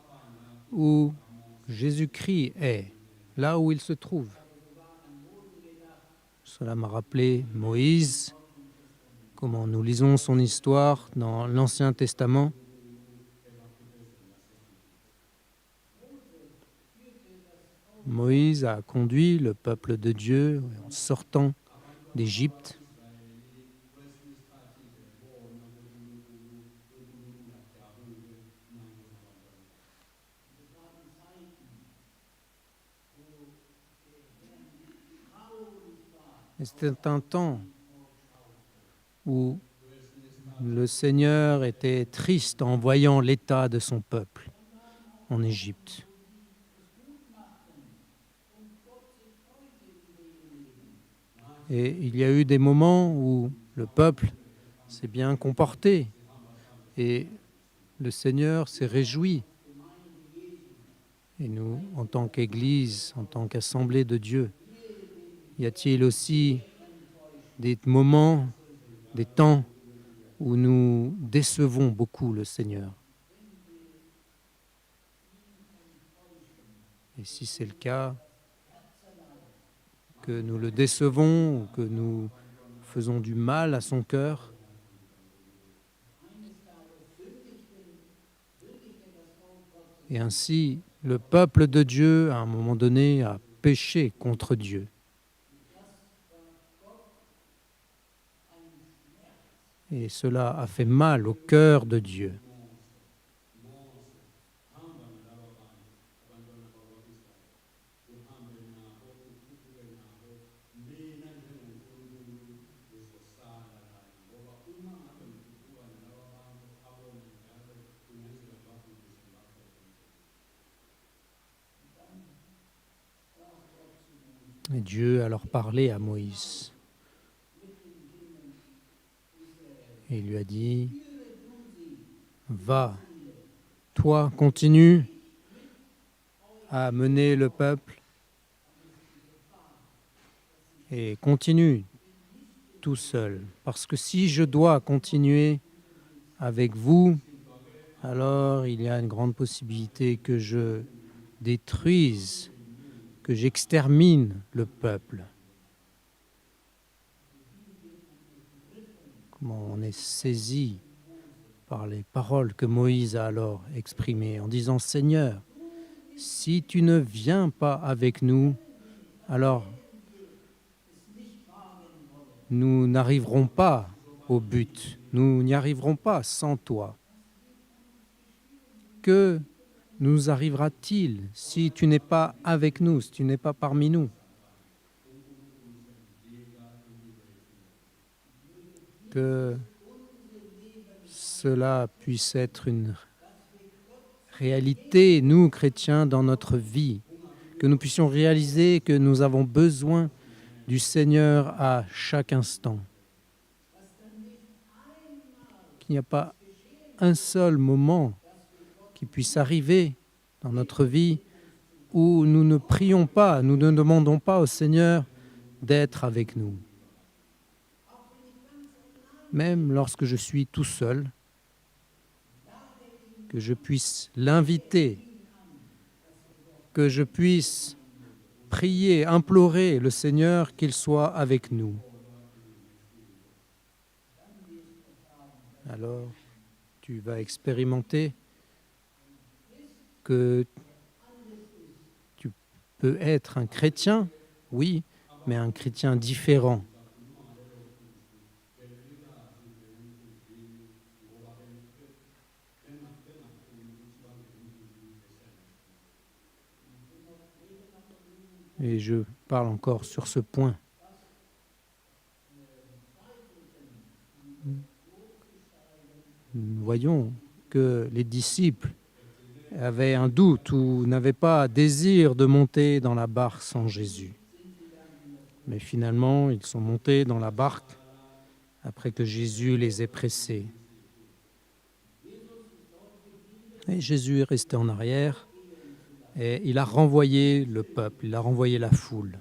où Jésus-Christ est, là où il se trouve. Cela m'a rappelé Moïse, comment nous lisons son histoire dans l'Ancien Testament. Moïse a conduit le peuple de Dieu en sortant d'Égypte. Et c'était un temps où le Seigneur était triste en voyant l'état de son peuple en Égypte. Et il y a eu des moments où le peuple s'est bien comporté et le Seigneur s'est réjoui. Et nous, en tant qu'Église, en tant qu'assemblée de Dieu, y a-t-il aussi des moments, des temps où nous décevons beaucoup le Seigneur? Et si c'est le cas, que nous le décevons ou que nous faisons du mal à son cœur, et ainsi, le peuple de Dieu, à un moment donné, a péché contre Dieu. Et cela a fait mal au cœur de Dieu. Et Dieu a alors parlé à Moïse. Et il lui a dit, « Va, toi, continue à mener le peuple et continue tout seul. Parce que si je dois continuer avec vous, alors il y a une grande possibilité que je détruise, que j'extermine le peuple. comment on est saisi par les paroles que Moïse a alors exprimées en disant « Seigneur, si tu ne viens pas avec nous, alors nous n'arriverons pas au but, nous n'y arriverons pas sans toi. Que nous arrivera-t-il si tu n'es pas avec nous, si tu n'es pas parmi nous? Que cela puisse être une réalité, nous, chrétiens, dans notre vie, que nous puissions réaliser que nous avons besoin du Seigneur à chaque instant. Qu'il n'y a pas un seul moment qui puisse arriver dans notre vie où nous ne prions pas, nous ne demandons pas au Seigneur d'être avec nous. Même lorsque je suis tout seul, que je puisse l'inviter, que je puisse prier, implorer le Seigneur qu'il soit avec nous. Alors, tu vas expérimenter que tu peux être un chrétien, oui, mais un chrétien différent. Et je parle encore sur ce point. Nous voyons que les disciples avaient un doute ou n'avaient pas désir de monter dans la barque sans Jésus. Mais finalement, ils sont montés dans la barque après que Jésus les ait pressés. Et Jésus est resté en arrière et il a renvoyé le peuple, il a renvoyé la foule.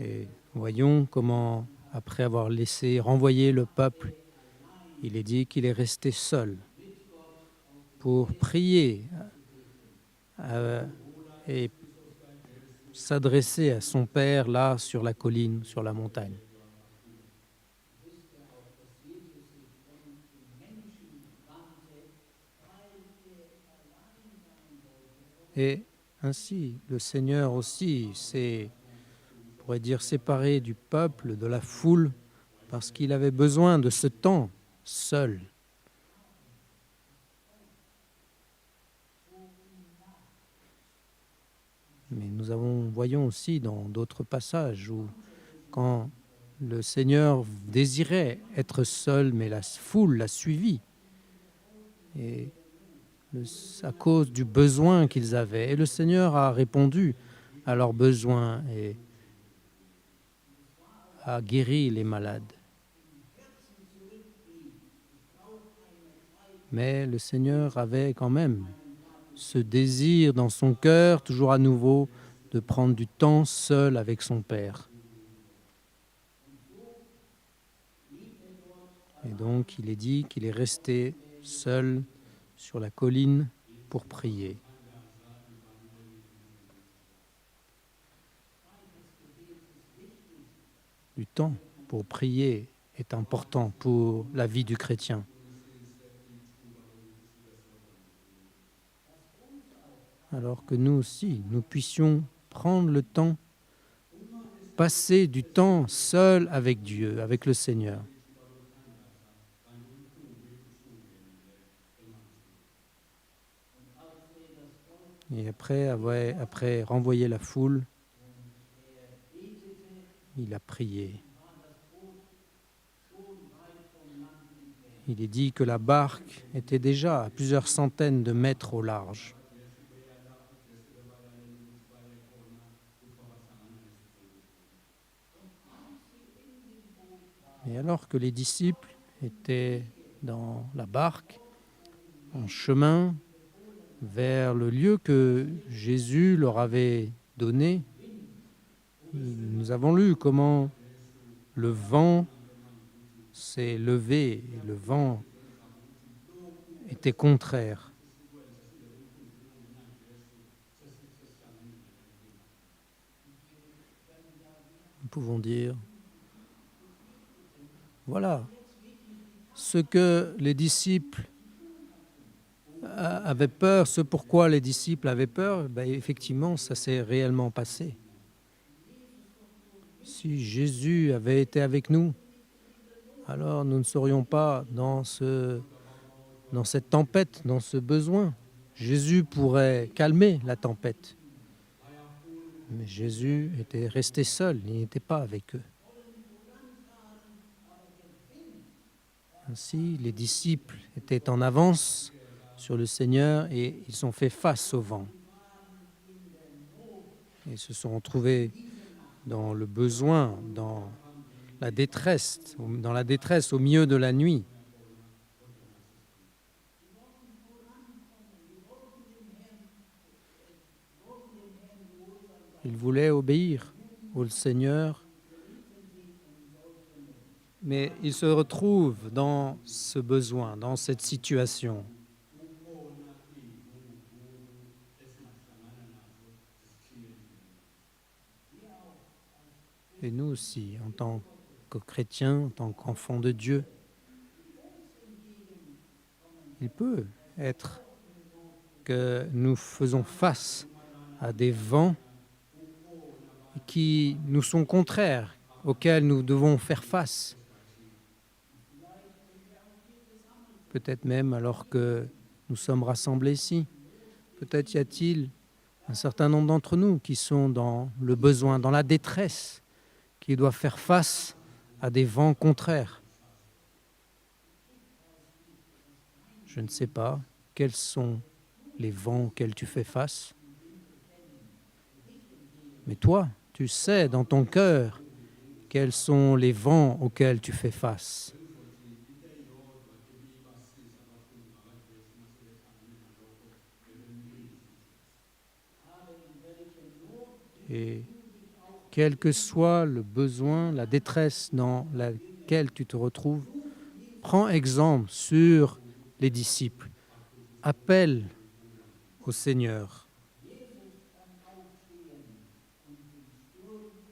Et voyons comment, après avoir laissé renvoyer le peuple, il est dit qu'il est resté seul pour prier et s'adresser à son Père là sur la colline, sur la montagne. Et ainsi, le Seigneur aussi s'est, on pourrait dire, séparé du peuple, de la foule, parce qu'il avait besoin de ce temps seul. Mais voyons aussi dans d'autres passages où, quand le Seigneur désirait être seul, mais la foule l'a suivi. Et à cause du besoin qu'ils avaient. Et le Seigneur a répondu à leurs besoins et a guéri les malades. Mais le Seigneur avait quand même ce désir dans son cœur, toujours à nouveau, de prendre du temps seul avec son Père. Et donc, il est dit qu'il est resté seul sur la colline pour prier. Du temps pour prier est important pour la vie du chrétien. Alors que nous aussi, nous puissions prendre le temps, passer du temps seul avec Dieu, avec le Seigneur. Et après renvoyer la foule, il a prié. Il est dit que la barque était déjà à plusieurs centaines de mètres au large. Et alors que les disciples étaient dans la barque, en chemin vers le lieu que Jésus leur avait donné, nous avons lu comment le vent s'est levé, et le vent était contraire. nous pouvons dire, voilà, ce que les disciples avaient peur, ce pourquoi les disciples avaient peur, ben effectivement, ça s'est réellement passé. Si Jésus avait été avec nous, alors nous ne serions pas dans cette tempête, dans ce besoin. Jésus pourrait calmer la tempête. Mais Jésus était resté seul, il n'était pas avec eux. Ainsi, les disciples étaient en avance sur le Seigneur et ils ont fait face au vent. Ils se sont retrouvés dans le besoin, dans la détresse au milieu de la nuit. Ils voulaient obéir au Seigneur, mais ils se retrouvent dans ce besoin, dans cette situation. Et nous aussi, en tant que chrétiens, en tant qu'enfants de Dieu, il peut être que nous faisons face à des vents qui nous sont contraires, auxquels nous devons faire face. Peut-être même alors que nous sommes rassemblés ici. Peut-être y a-t-il un certain nombre d'entre nous qui sont dans le besoin, dans la détresse, qui doivent faire face à des vents contraires. Je ne sais pas quels sont les vents auxquels tu fais face. Mais toi, tu sais dans ton cœur quels sont les vents auxquels tu fais face. Et quel que soit le besoin, la détresse dans laquelle tu te retrouves, prends exemple sur les disciples. Appelle au Seigneur.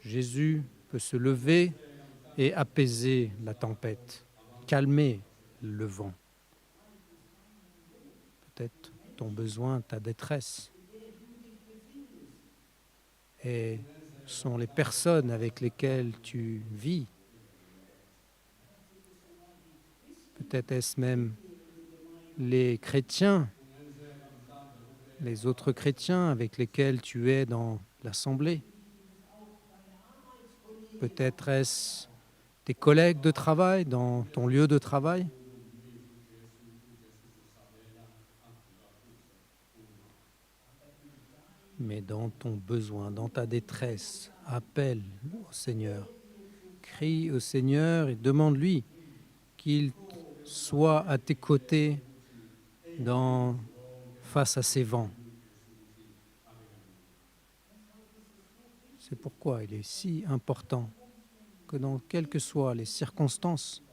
Jésus peut se lever et apaiser la tempête, calmer le vent. Peut-être ton besoin, ta détresse. Et sont les personnes avec lesquelles tu vis. Peut-être est-ce même les chrétiens, les autres chrétiens avec lesquels tu es dans l'assemblée. Peut-être est-ce tes collègues de travail dans ton lieu de travail. Mais dans ton besoin, dans ta détresse, appelle au Seigneur. Crie au Seigneur et demande-lui qu'il soit à tes côtés face à ces vents. C'est pourquoi il est si important que dans quelles que soient les circonstances,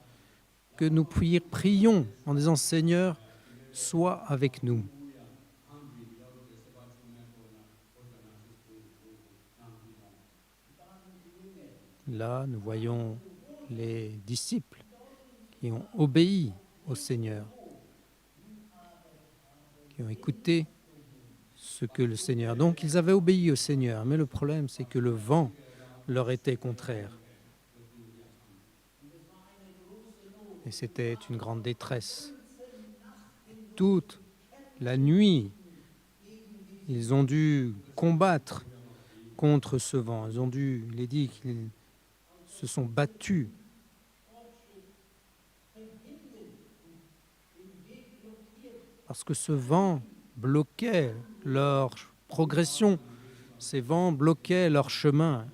que nous prions en disant « Seigneur, sois avec nous ». Là, nous voyons les disciples qui ont obéi au Seigneur, qui ont écouté ce que le Seigneur... Donc, ils avaient obéi au Seigneur, mais le problème, c'est que le vent leur était contraire. Et c'était une grande détresse. Toute la nuit, ils ont dû combattre contre ce vent. Il est dit qu'ils se sont battus. Parce que ce vent bloquait leur progression, ces vents bloquaient leur chemin.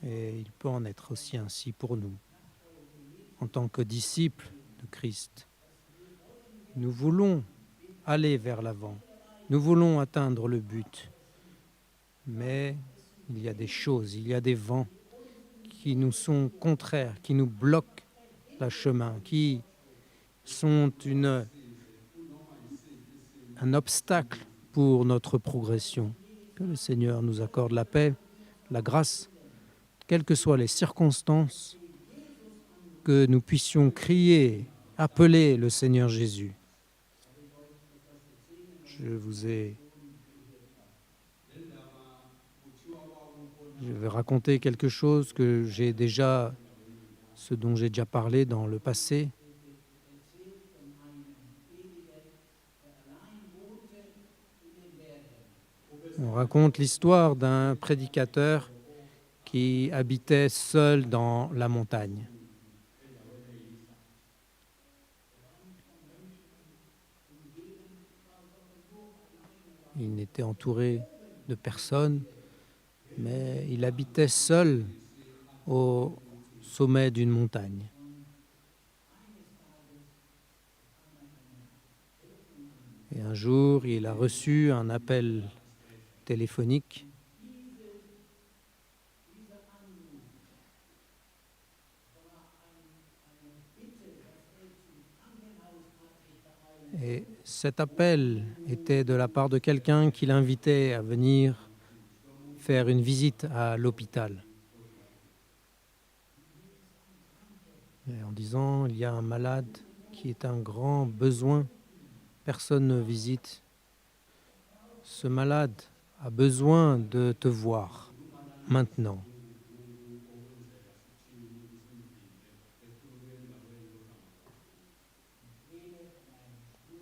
Et il peut en être aussi ainsi pour nous, en tant que disciples de Christ. Nous voulons aller vers l'avant, nous voulons atteindre le but, mais il y a des choses, il y a des vents qui nous sont contraires, qui nous bloquent le chemin, qui sont un obstacle pour notre progression. Que le Seigneur nous accorde la paix, la grâce, quelles que soient les circonstances, que nous puissions crier, appeler le Seigneur Jésus. Je vais raconter quelque chose ce dont j'ai déjà parlé dans le passé. On raconte l'histoire d'un prédicateur qui habitait seul dans la montagne. Il n'était entouré de personne, mais il habitait seul au sommet d'une montagne. Et un jour, il a reçu un appel téléphonique. Et cet appel était de la part de quelqu'un qui l'invitait à venir faire une visite à l'hôpital. Et en disant, il y a un malade qui est un grand besoin, personne ne visite. Ce malade a besoin de te voir maintenant.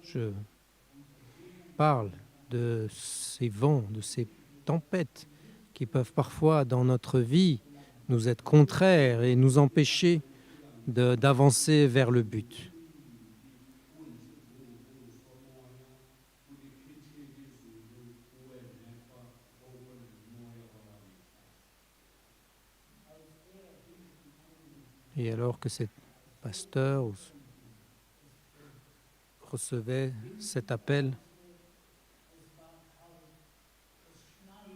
Je parle de ces vents, de ces tempêtes qui peuvent parfois dans notre vie nous être contraires et nous empêcher d'avancer vers le but. Et alors que ce pasteur recevait cet appel,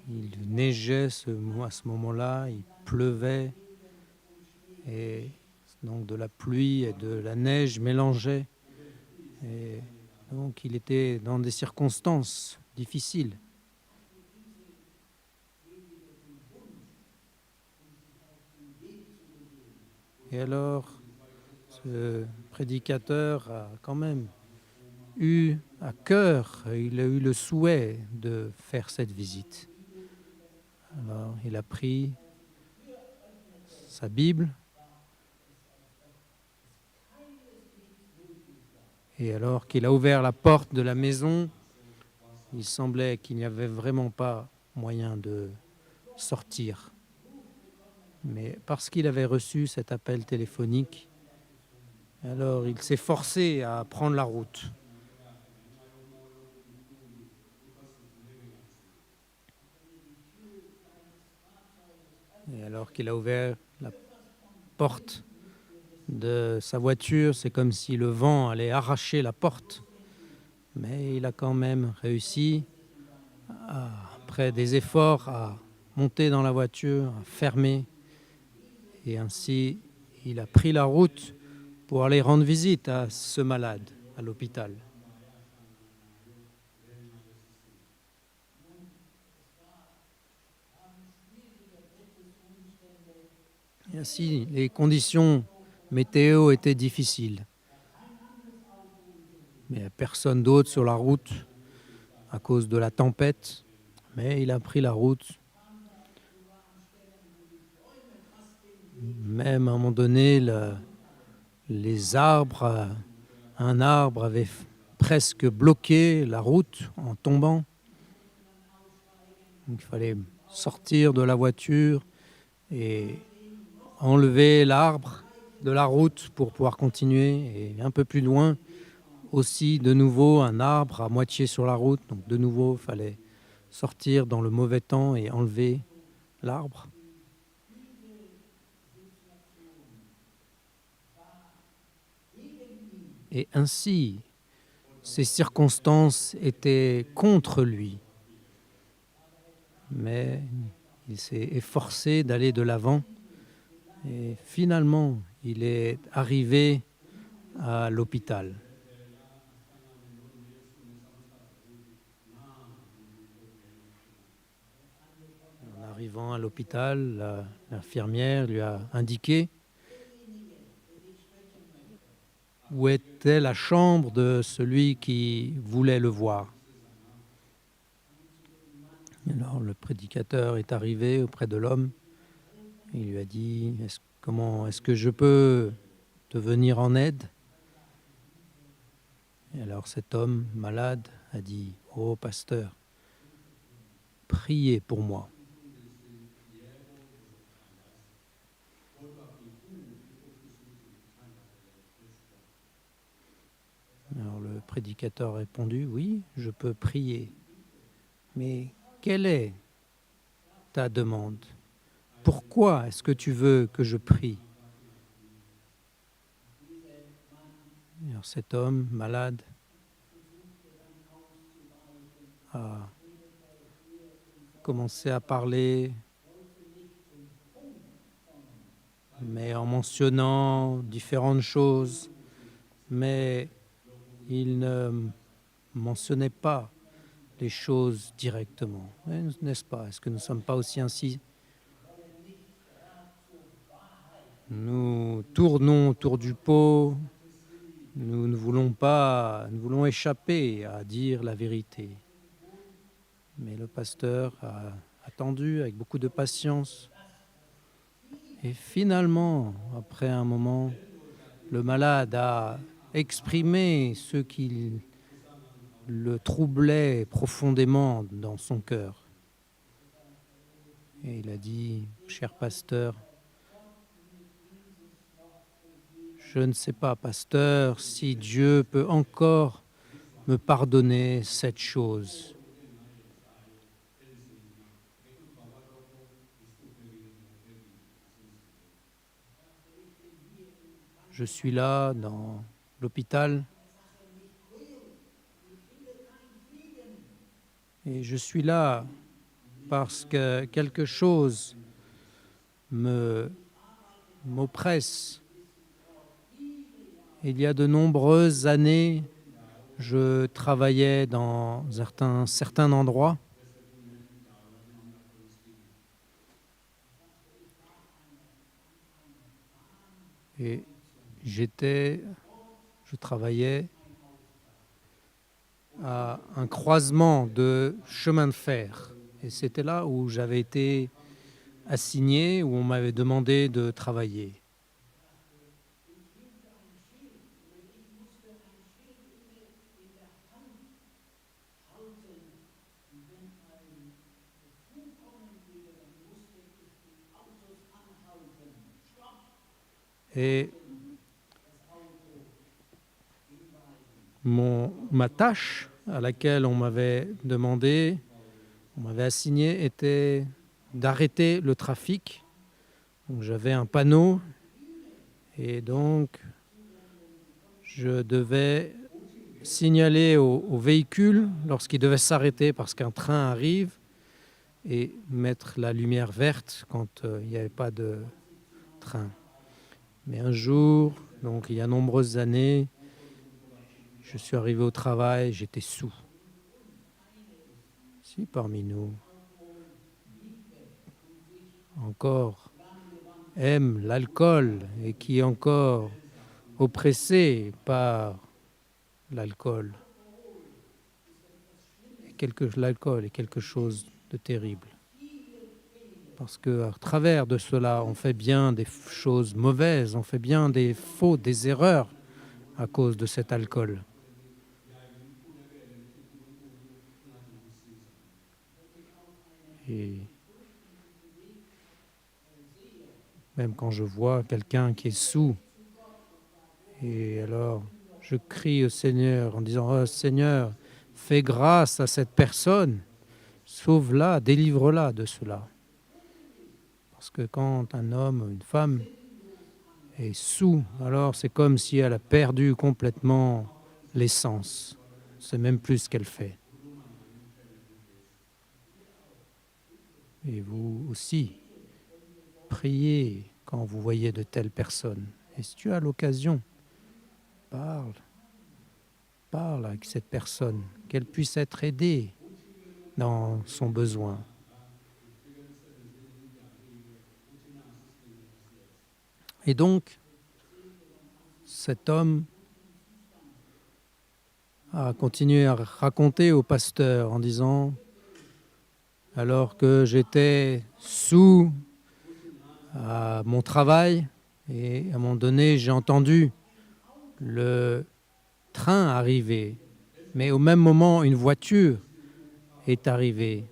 il neigeait à ce moment-là, il pleuvait, et donc de la pluie et de la neige mélangeaient. Et donc il était dans des circonstances difficiles. Et alors, ce prédicateur a quand même eu à cœur, il a eu le souhait de faire cette visite. Alors, il a pris sa Bible et alors qu'il a ouvert la porte de la maison, il semblait qu'il n'y avait vraiment pas moyen de sortir. Mais parce qu'il avait reçu cet appel téléphonique, alors il s'est forcé à prendre la route. Et alors qu'il a ouvert la porte de sa voiture, c'est comme si le vent allait arracher la porte. Mais il a quand même réussi, après des efforts, à monter dans la voiture, à fermer. Et ainsi, il a pris la route pour aller rendre visite à ce malade à l'hôpital. Et ainsi, les conditions météo étaient difficiles. Mais il n'y a personne d'autre sur la route à cause de la tempête. Mais il a pris la route. Même à un moment donné, les arbres, un arbre avait presque bloqué la route en tombant. Donc, il fallait sortir de la voiture et enlever l'arbre de la route pour pouvoir continuer. Et un peu plus loin, aussi de nouveau un arbre à moitié sur la route. Donc de nouveau, il fallait sortir dans le mauvais temps et enlever l'arbre. Et ainsi, ces circonstances étaient contre lui. Mais il s'est efforcé d'aller de l'avant Et finalement, il est arrivé à l'hôpital. En arrivant à l'hôpital, l'infirmière lui a indiqué où était la chambre de celui qui voulait le voir. Alors le prédicateur est arrivé auprès de l'homme. Il lui a dit, comment est-ce que je peux te venir en aide? Et alors cet homme malade a dit, oh pasteur, priez pour moi. Alors le prédicateur a répondu, oui, je peux prier, mais quelle est ta demande? Pourquoi est-ce que tu veux que je prie? Alors cet homme malade a commencé à parler, mais en mentionnant différentes choses, mais il ne mentionnait pas les choses directement. N'est-ce pas? Est-ce que nous ne sommes pas aussi ainsi? Nous tournons autour du pot, nous ne voulons pas, nous voulons échapper à dire la vérité. Mais le pasteur a attendu avec beaucoup de patience. Et finalement, après un moment, le malade a exprimé ce qui le troublait profondément dans son cœur. Et il a dit, cher pasteur, je ne sais pas, pasteur, si Dieu peut encore me pardonner cette chose. Je suis là dans l'hôpital et je suis là parce que quelque chose m'oppresse. Il y a de nombreuses années, je travaillais dans certains endroits et je travaillais à un croisement de chemin de fer. Et c'était là où j'avais été assigné, où on m'avait demandé de travailler. Et ma tâche à laquelle on m'avait demandé, on m'avait assigné, était d'arrêter le trafic. Donc, j'avais un panneau et donc je devais signaler aux véhicules lorsqu'ils devaient s'arrêter parce qu'un train arrive et mettre la lumière verte quand il n'y avait pas de train. Mais un jour, donc il y a nombreuses années, je suis arrivé au travail, j'étais saoul. Si parmi nous, encore aime l'alcool et qui est encore oppressé par l'alcool, l'alcool est quelque chose de terrible. Parce qu'à travers de cela, on fait bien des choses mauvaises, on fait bien des fautes, des erreurs à cause de cet alcool. Et même quand je vois quelqu'un qui est saoul, et alors je crie au Seigneur en disant « Oh Seigneur, fais grâce à cette personne, sauve-la, délivre-la de cela. » Parce que quand un homme ou une femme est saoul, alors c'est comme si elle a perdu complètement l'essence. C'est même plus ce qu'elle fait. Et vous aussi, priez quand vous voyez de telles personnes. Et si tu as l'occasion, parle avec cette personne, qu'elle puisse être aidée dans son besoin. Et donc, cet homme a continué à raconter au pasteur en disant, alors que j'étais sous à mon travail, et à un moment donné, j'ai entendu le train arriver, mais au même moment, une voiture est arrivée.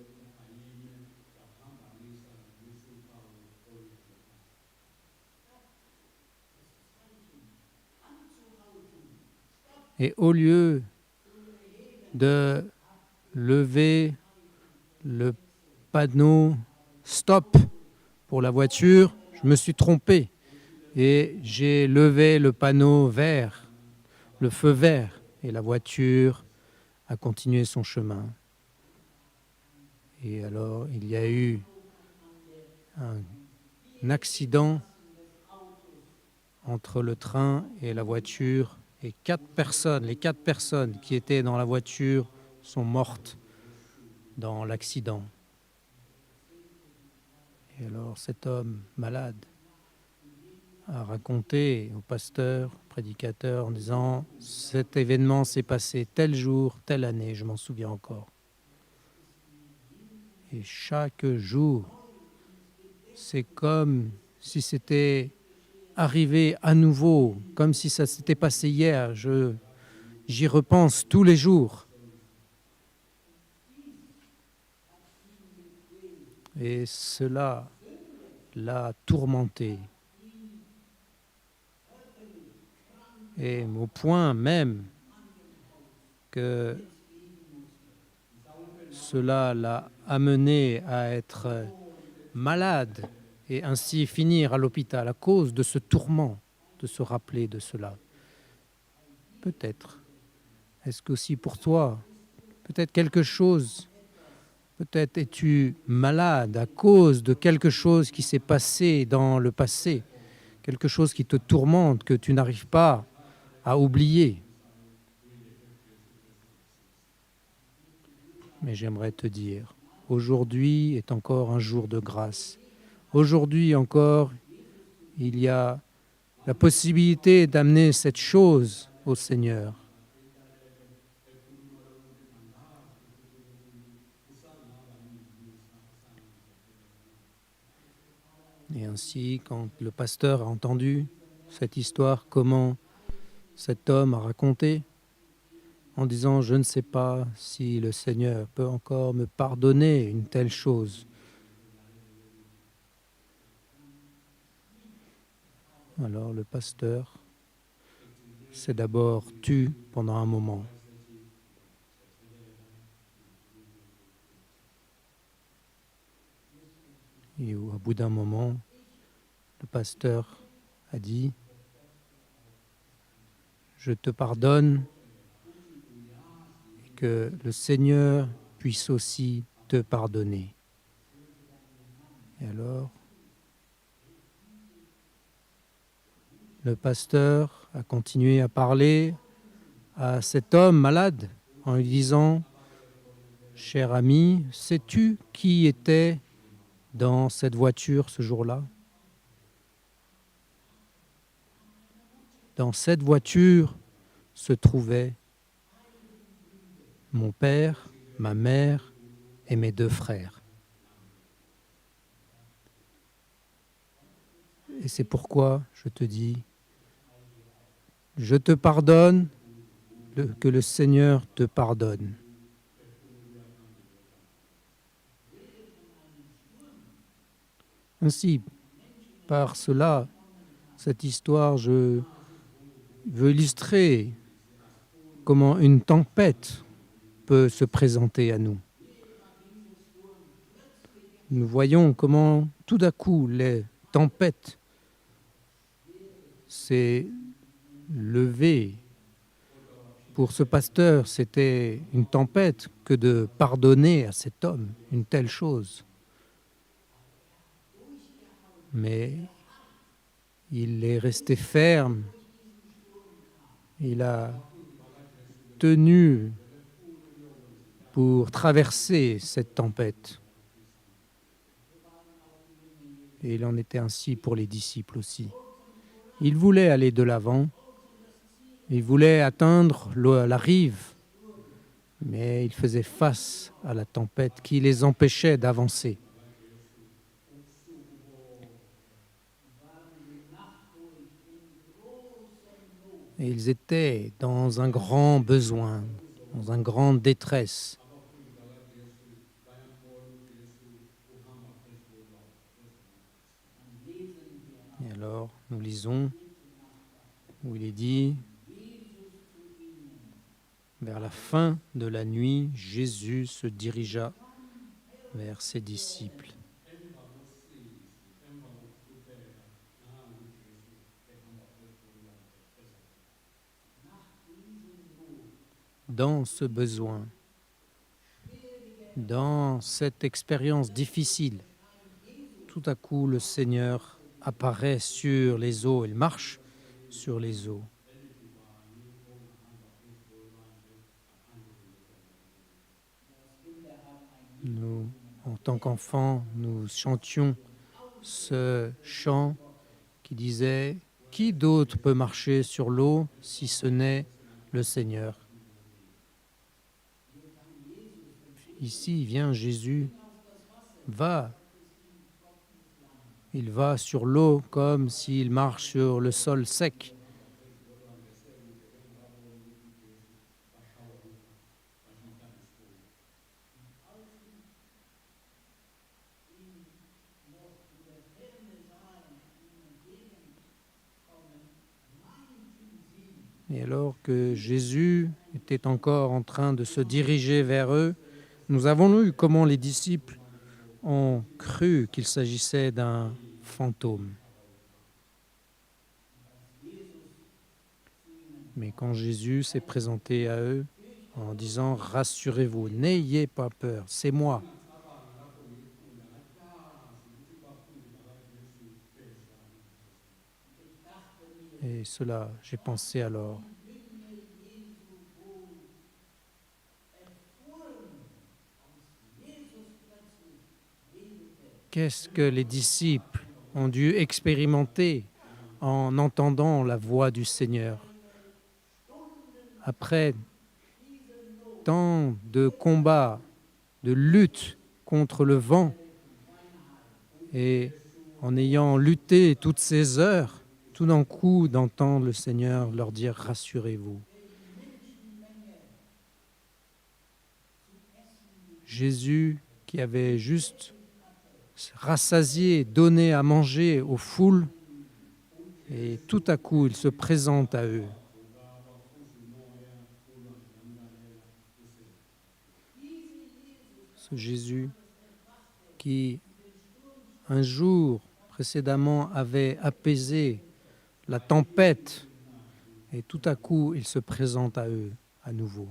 Et au lieu de lever le panneau « Stop » pour la voiture, je me suis trompé et j'ai levé le panneau vert, le feu vert, et la voiture a continué son chemin. Et alors, il y a eu un accident entre le train et la voiture, et les 4 personnes qui étaient dans la voiture sont mortes dans l'accident. Et alors cet homme malade a raconté au pasteur, au prédicateur, en disant « Cet événement s'est passé tel jour, telle année, je m'en souviens encore. » Et chaque jour, c'est comme si c'était arrivé à nouveau, comme si ça s'était passé hier. J'y repense tous les jours. Et cela l'a tourmenté. Et au point même que cela l'a amené à être malade et ainsi finir à l'hôpital à cause de ce tourment, de se rappeler de cela. Peut-être. Est-ce qu'aussi pour toi, peut-être quelque chose, peut-être es-tu malade à cause de quelque chose qui s'est passé dans le passé, quelque chose qui te tourmente, que tu n'arrives pas à oublier. Mais j'aimerais te dire, aujourd'hui est encore un jour de grâce. Aujourd'hui encore, il y a la possibilité d'amener cette chose au Seigneur. Et ainsi, quand le pasteur a entendu cette histoire, comment cet homme a raconté, en disant « Je ne sais pas si le Seigneur peut encore me pardonner une telle chose. » Alors le pasteur s'est d'abord tu pendant un moment. Et au bout d'un moment, le pasteur a dit « Je te pardonne et que le Seigneur puisse aussi te pardonner. » Et alors, le pasteur a continué à parler à cet homme malade en lui disant « Cher ami, sais-tu qui était dans cette voiture ce jour-là ? Dans cette voiture se trouvaient mon père, ma mère et mes 2 frères. Et c'est pourquoi je te dis, je te pardonne, que le Seigneur te pardonne. Ainsi, par cela, cette histoire, je veux illustrer comment une tempête peut se présenter à nous. Nous voyons comment tout d'un coup les tempêtes s'est levée. Pour ce pasteur, c'était une tempête que de pardonner à cet homme une telle chose. Mais il est resté ferme, il a tenu pour traverser cette tempête. Et il en était ainsi pour les disciples aussi. Ils voulaient aller de l'avant, ils voulaient atteindre la rive, mais ils faisaient face à la tempête qui les empêchait d'avancer. Et ils étaient dans un grand besoin, dans une grande détresse. Et alors, nous lisons où il est dit, vers la fin de la nuit, Jésus se dirigea vers ses disciples. Dans ce besoin, dans cette expérience difficile, tout à coup le Seigneur apparaît sur les eaux, il marche sur les eaux. Nous, en tant qu'enfants, nous chantions ce chant qui disait « Qui d'autre peut marcher sur l'eau si ce n'est le Seigneur ?» Ici vient Jésus, il va sur l'eau comme s'il marche sur le sol sec. Et alors que Jésus était encore en train de se diriger vers eux, nous avons lu comment les disciples ont cru qu'il s'agissait d'un fantôme. Mais quand Jésus s'est présenté à eux en disant « Rassurez-vous, n'ayez pas peur, c'est moi ». Et cela, j'ai pensé alors, qu'est-ce que les disciples ont dû expérimenter en entendant la voix du Seigneur. Après tant de combats, de luttes contre le vent, et en ayant lutté toutes ces heures, tout d'un coup d'entendre le Seigneur leur dire « Rassurez-vous ». Jésus qui avait juste rassasié, donné à manger aux foules, et tout à coup il se présente à eux. Ce Jésus qui un jour précédemment avait apaisé la tempête, et tout à coup il se présente à eux à nouveau.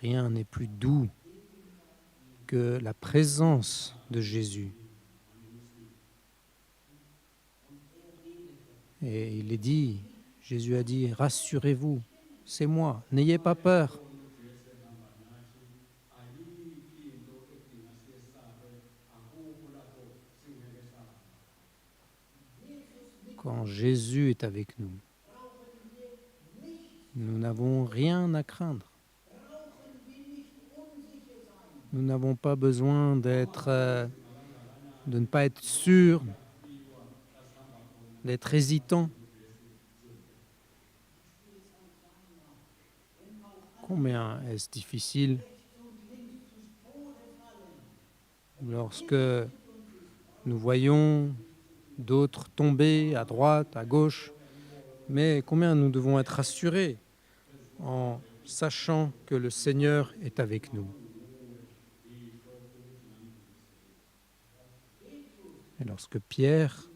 Rien n'est plus doux que la présence de Jésus. Et il est dit, Jésus a dit, rassurez-vous, c'est moi, n'ayez pas peur. Quand Jésus est avec nous, nous n'avons rien à craindre. Nous n'avons pas besoin de ne pas être sûrs, d'être hésitants. Combien est-ce difficile lorsque nous voyons d'autres tomber à droite, à gauche, mais combien nous devons être rassurés en sachant que le Seigneur est avec nous. Et lorsque Pierre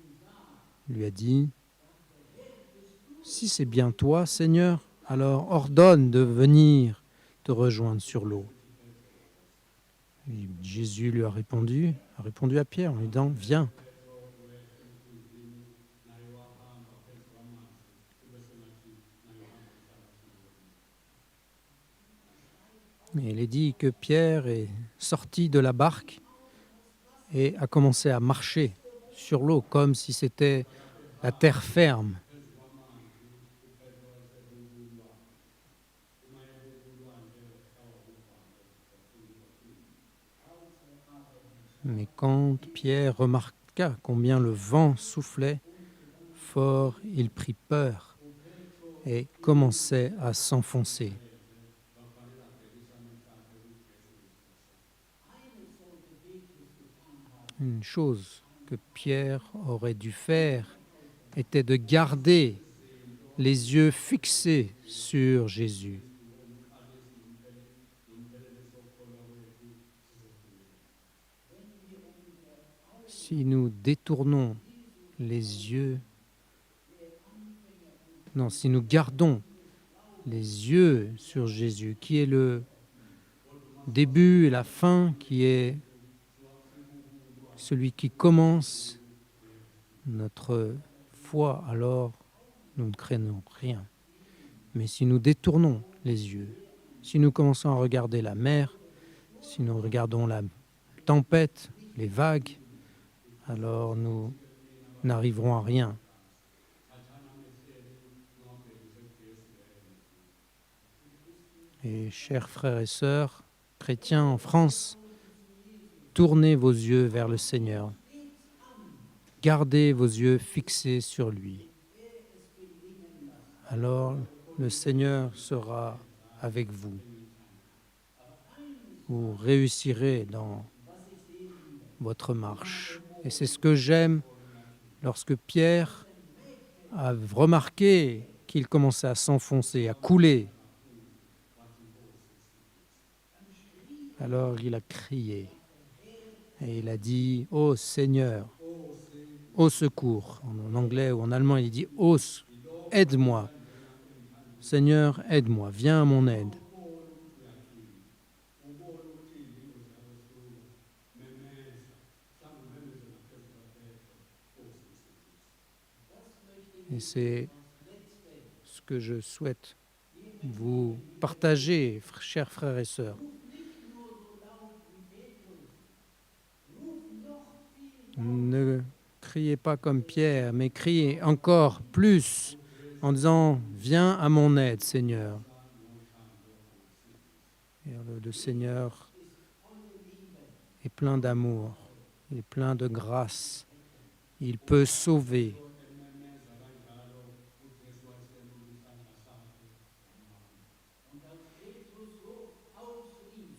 lui a dit « Si c'est bien toi, Seigneur, alors ordonne de venir te rejoindre sur l'eau. » Jésus lui a répondu à Pierre en lui disant « Viens ». Et il est dit que Pierre est sorti de la barque et a commencé à marcher sur l'eau comme si c'était la terre ferme. Mais quand Pierre remarqua combien le vent soufflait fort, il prit peur et commençait à s'enfoncer. Une chose que Pierre aurait dû faire était de garder les yeux fixés sur Jésus. Si nous détournons les yeux, non, si nous gardons les yeux sur Jésus, qui est le début et la fin, qui est celui qui commence notre foi, alors nous ne craignons rien. Mais si nous détournons les yeux, si nous commençons à regarder la mer, si nous regardons la tempête, les vagues, alors nous n'arriverons à rien. Et chers frères et sœurs, chrétiens en France, tournez vos yeux vers le Seigneur. Gardez vos yeux fixés sur lui. Alors le Seigneur sera avec vous. Vous réussirez dans votre marche. Et c'est ce que j'aime lorsque Pierre a remarqué qu'il commençait à s'enfoncer, à couler. Alors il a crié et il a dit « Ô Seigneur, au secours ». En anglais ou en allemand, il dit « Oh, aide-moi, Seigneur, aide-moi, viens à mon aide ». Et c'est ce que je souhaite vous partager, chers frères et sœurs. Ne criez pas comme Pierre, mais criez encore plus en disant « Viens à mon aide, Seigneur ». Et le Seigneur est plein d'amour, il est plein de grâce, il peut sauver.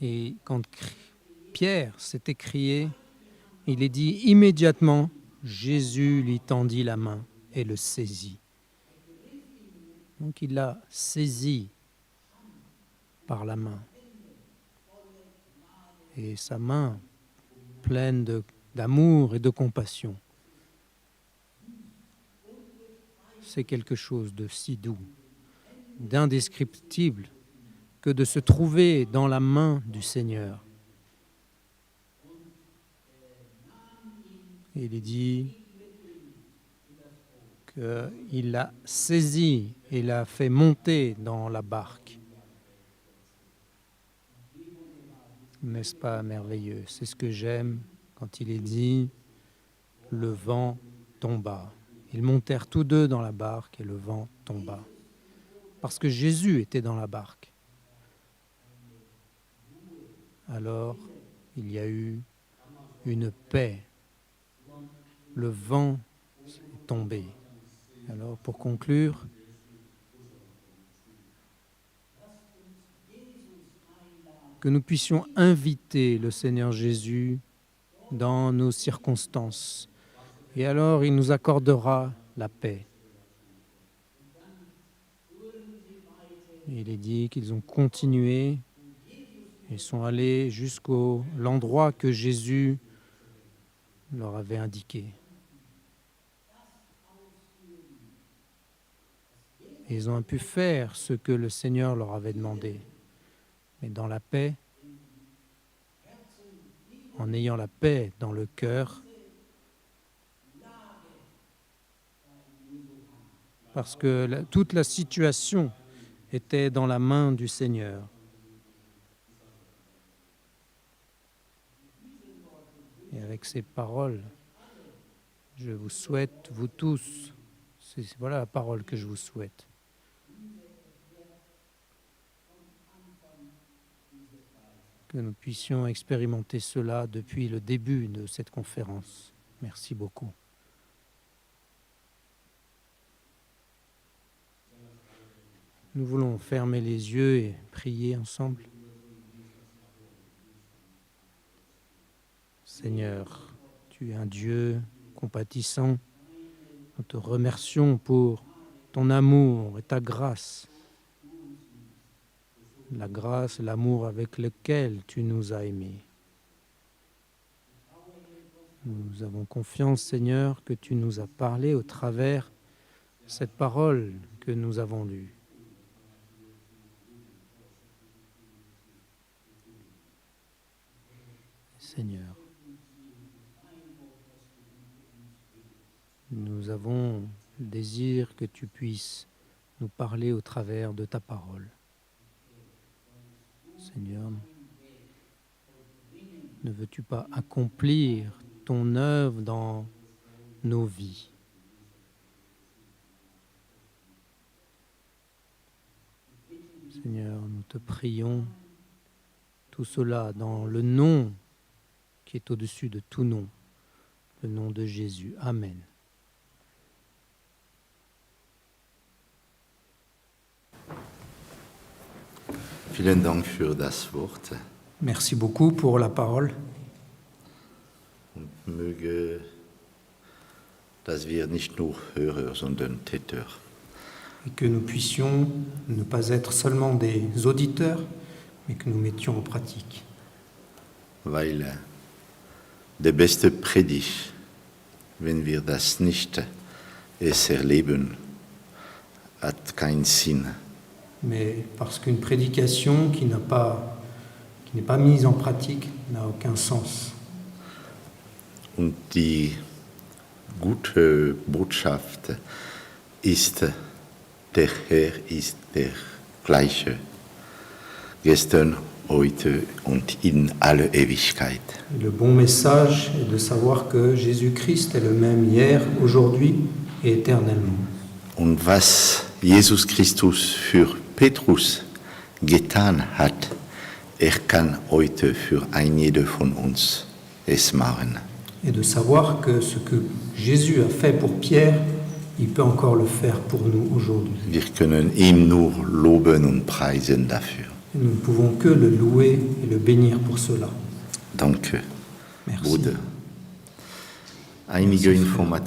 Et quand Pierre s'est écrié, il est dit immédiatement, Jésus lui tendit la main et le saisit. Donc il l'a saisi par la main. Et sa main pleine d'amour et de compassion. C'est quelque chose de si doux, d'indescriptible, que de se trouver dans la main du Seigneur. Il est dit qu'il l'a saisi et l'a fait monter dans la barque. N'est-ce pas merveilleux? C'est ce que j'aime quand il est dit « le vent tomba ». Ils montèrent tous deux dans la barque et le vent tomba. Parce que Jésus était dans la barque. Alors, il y a eu une paix. Le vent est tombé. Alors, pour conclure, que nous puissions inviter le Seigneur Jésus dans nos circonstances. Et alors, il nous accordera la paix. Il est dit qu'ils ont continué. Ils sont allés jusqu'à l'endroit que Jésus leur avait indiqué. Et ils ont pu faire ce que le Seigneur leur avait demandé. Mais dans la paix, en ayant la paix dans le cœur, parce que toute la situation était dans la main du Seigneur. avec ces paroles, je vous souhaite, vous tous, voilà la parole que je vous souhaite. Que nous puissions expérimenter cela depuis le début de cette conférence. Merci beaucoup. Nous voulons fermer les yeux et prier ensemble. Seigneur, tu es un Dieu compatissant. Nous te remercions pour ton amour et ta grâce. La grâce et l'amour avec lequel tu nous as aimés. Nous avons confiance, Seigneur, que tu nous as parlé au travers de cette parole que nous avons lue. Seigneur, nous avons le désir que tu puisses nous parler au travers de ta parole. Seigneur, ne veux-tu pas accomplir ton œuvre dans nos vies? Seigneur, nous te prions tout cela dans le nom qui est au-dessus de tout nom, le nom de Jésus. Amen. Vielen Dank für das Wort. Merci beaucoup pour la parole. Und möge, dass wir nicht nur Hörer, sondern Täter. Et que nous puissions ne pas être seulement des auditeurs, mais que nous mettions en pratique. Weil der beste Predigt, wenn wir das nicht erleben, hat keinen Sinn. Mais parce qu'une prédication qui n'est pas mise en pratique n'a aucun sens. Und die gute Botschaft ist, der Herr ist der gleiche, gestern, heute und in alle Ewigkeit. Et le bon message est de savoir que Jésus-Christ est le même hier, aujourd'hui et éternellement. Und was Jesus Christus für Petrus getan hat, kann heute für ein jeder von uns es machen. Et de savoir que ce que Jésus a fait pour Pierre, il peut encore le faire pour nous aujourd'hui. Wir können ihn nur loben und preisen dafür. Et nous ne pouvons que le louer et le bénir pour cela. Danke, Merci. Bruder. Einige Informationen.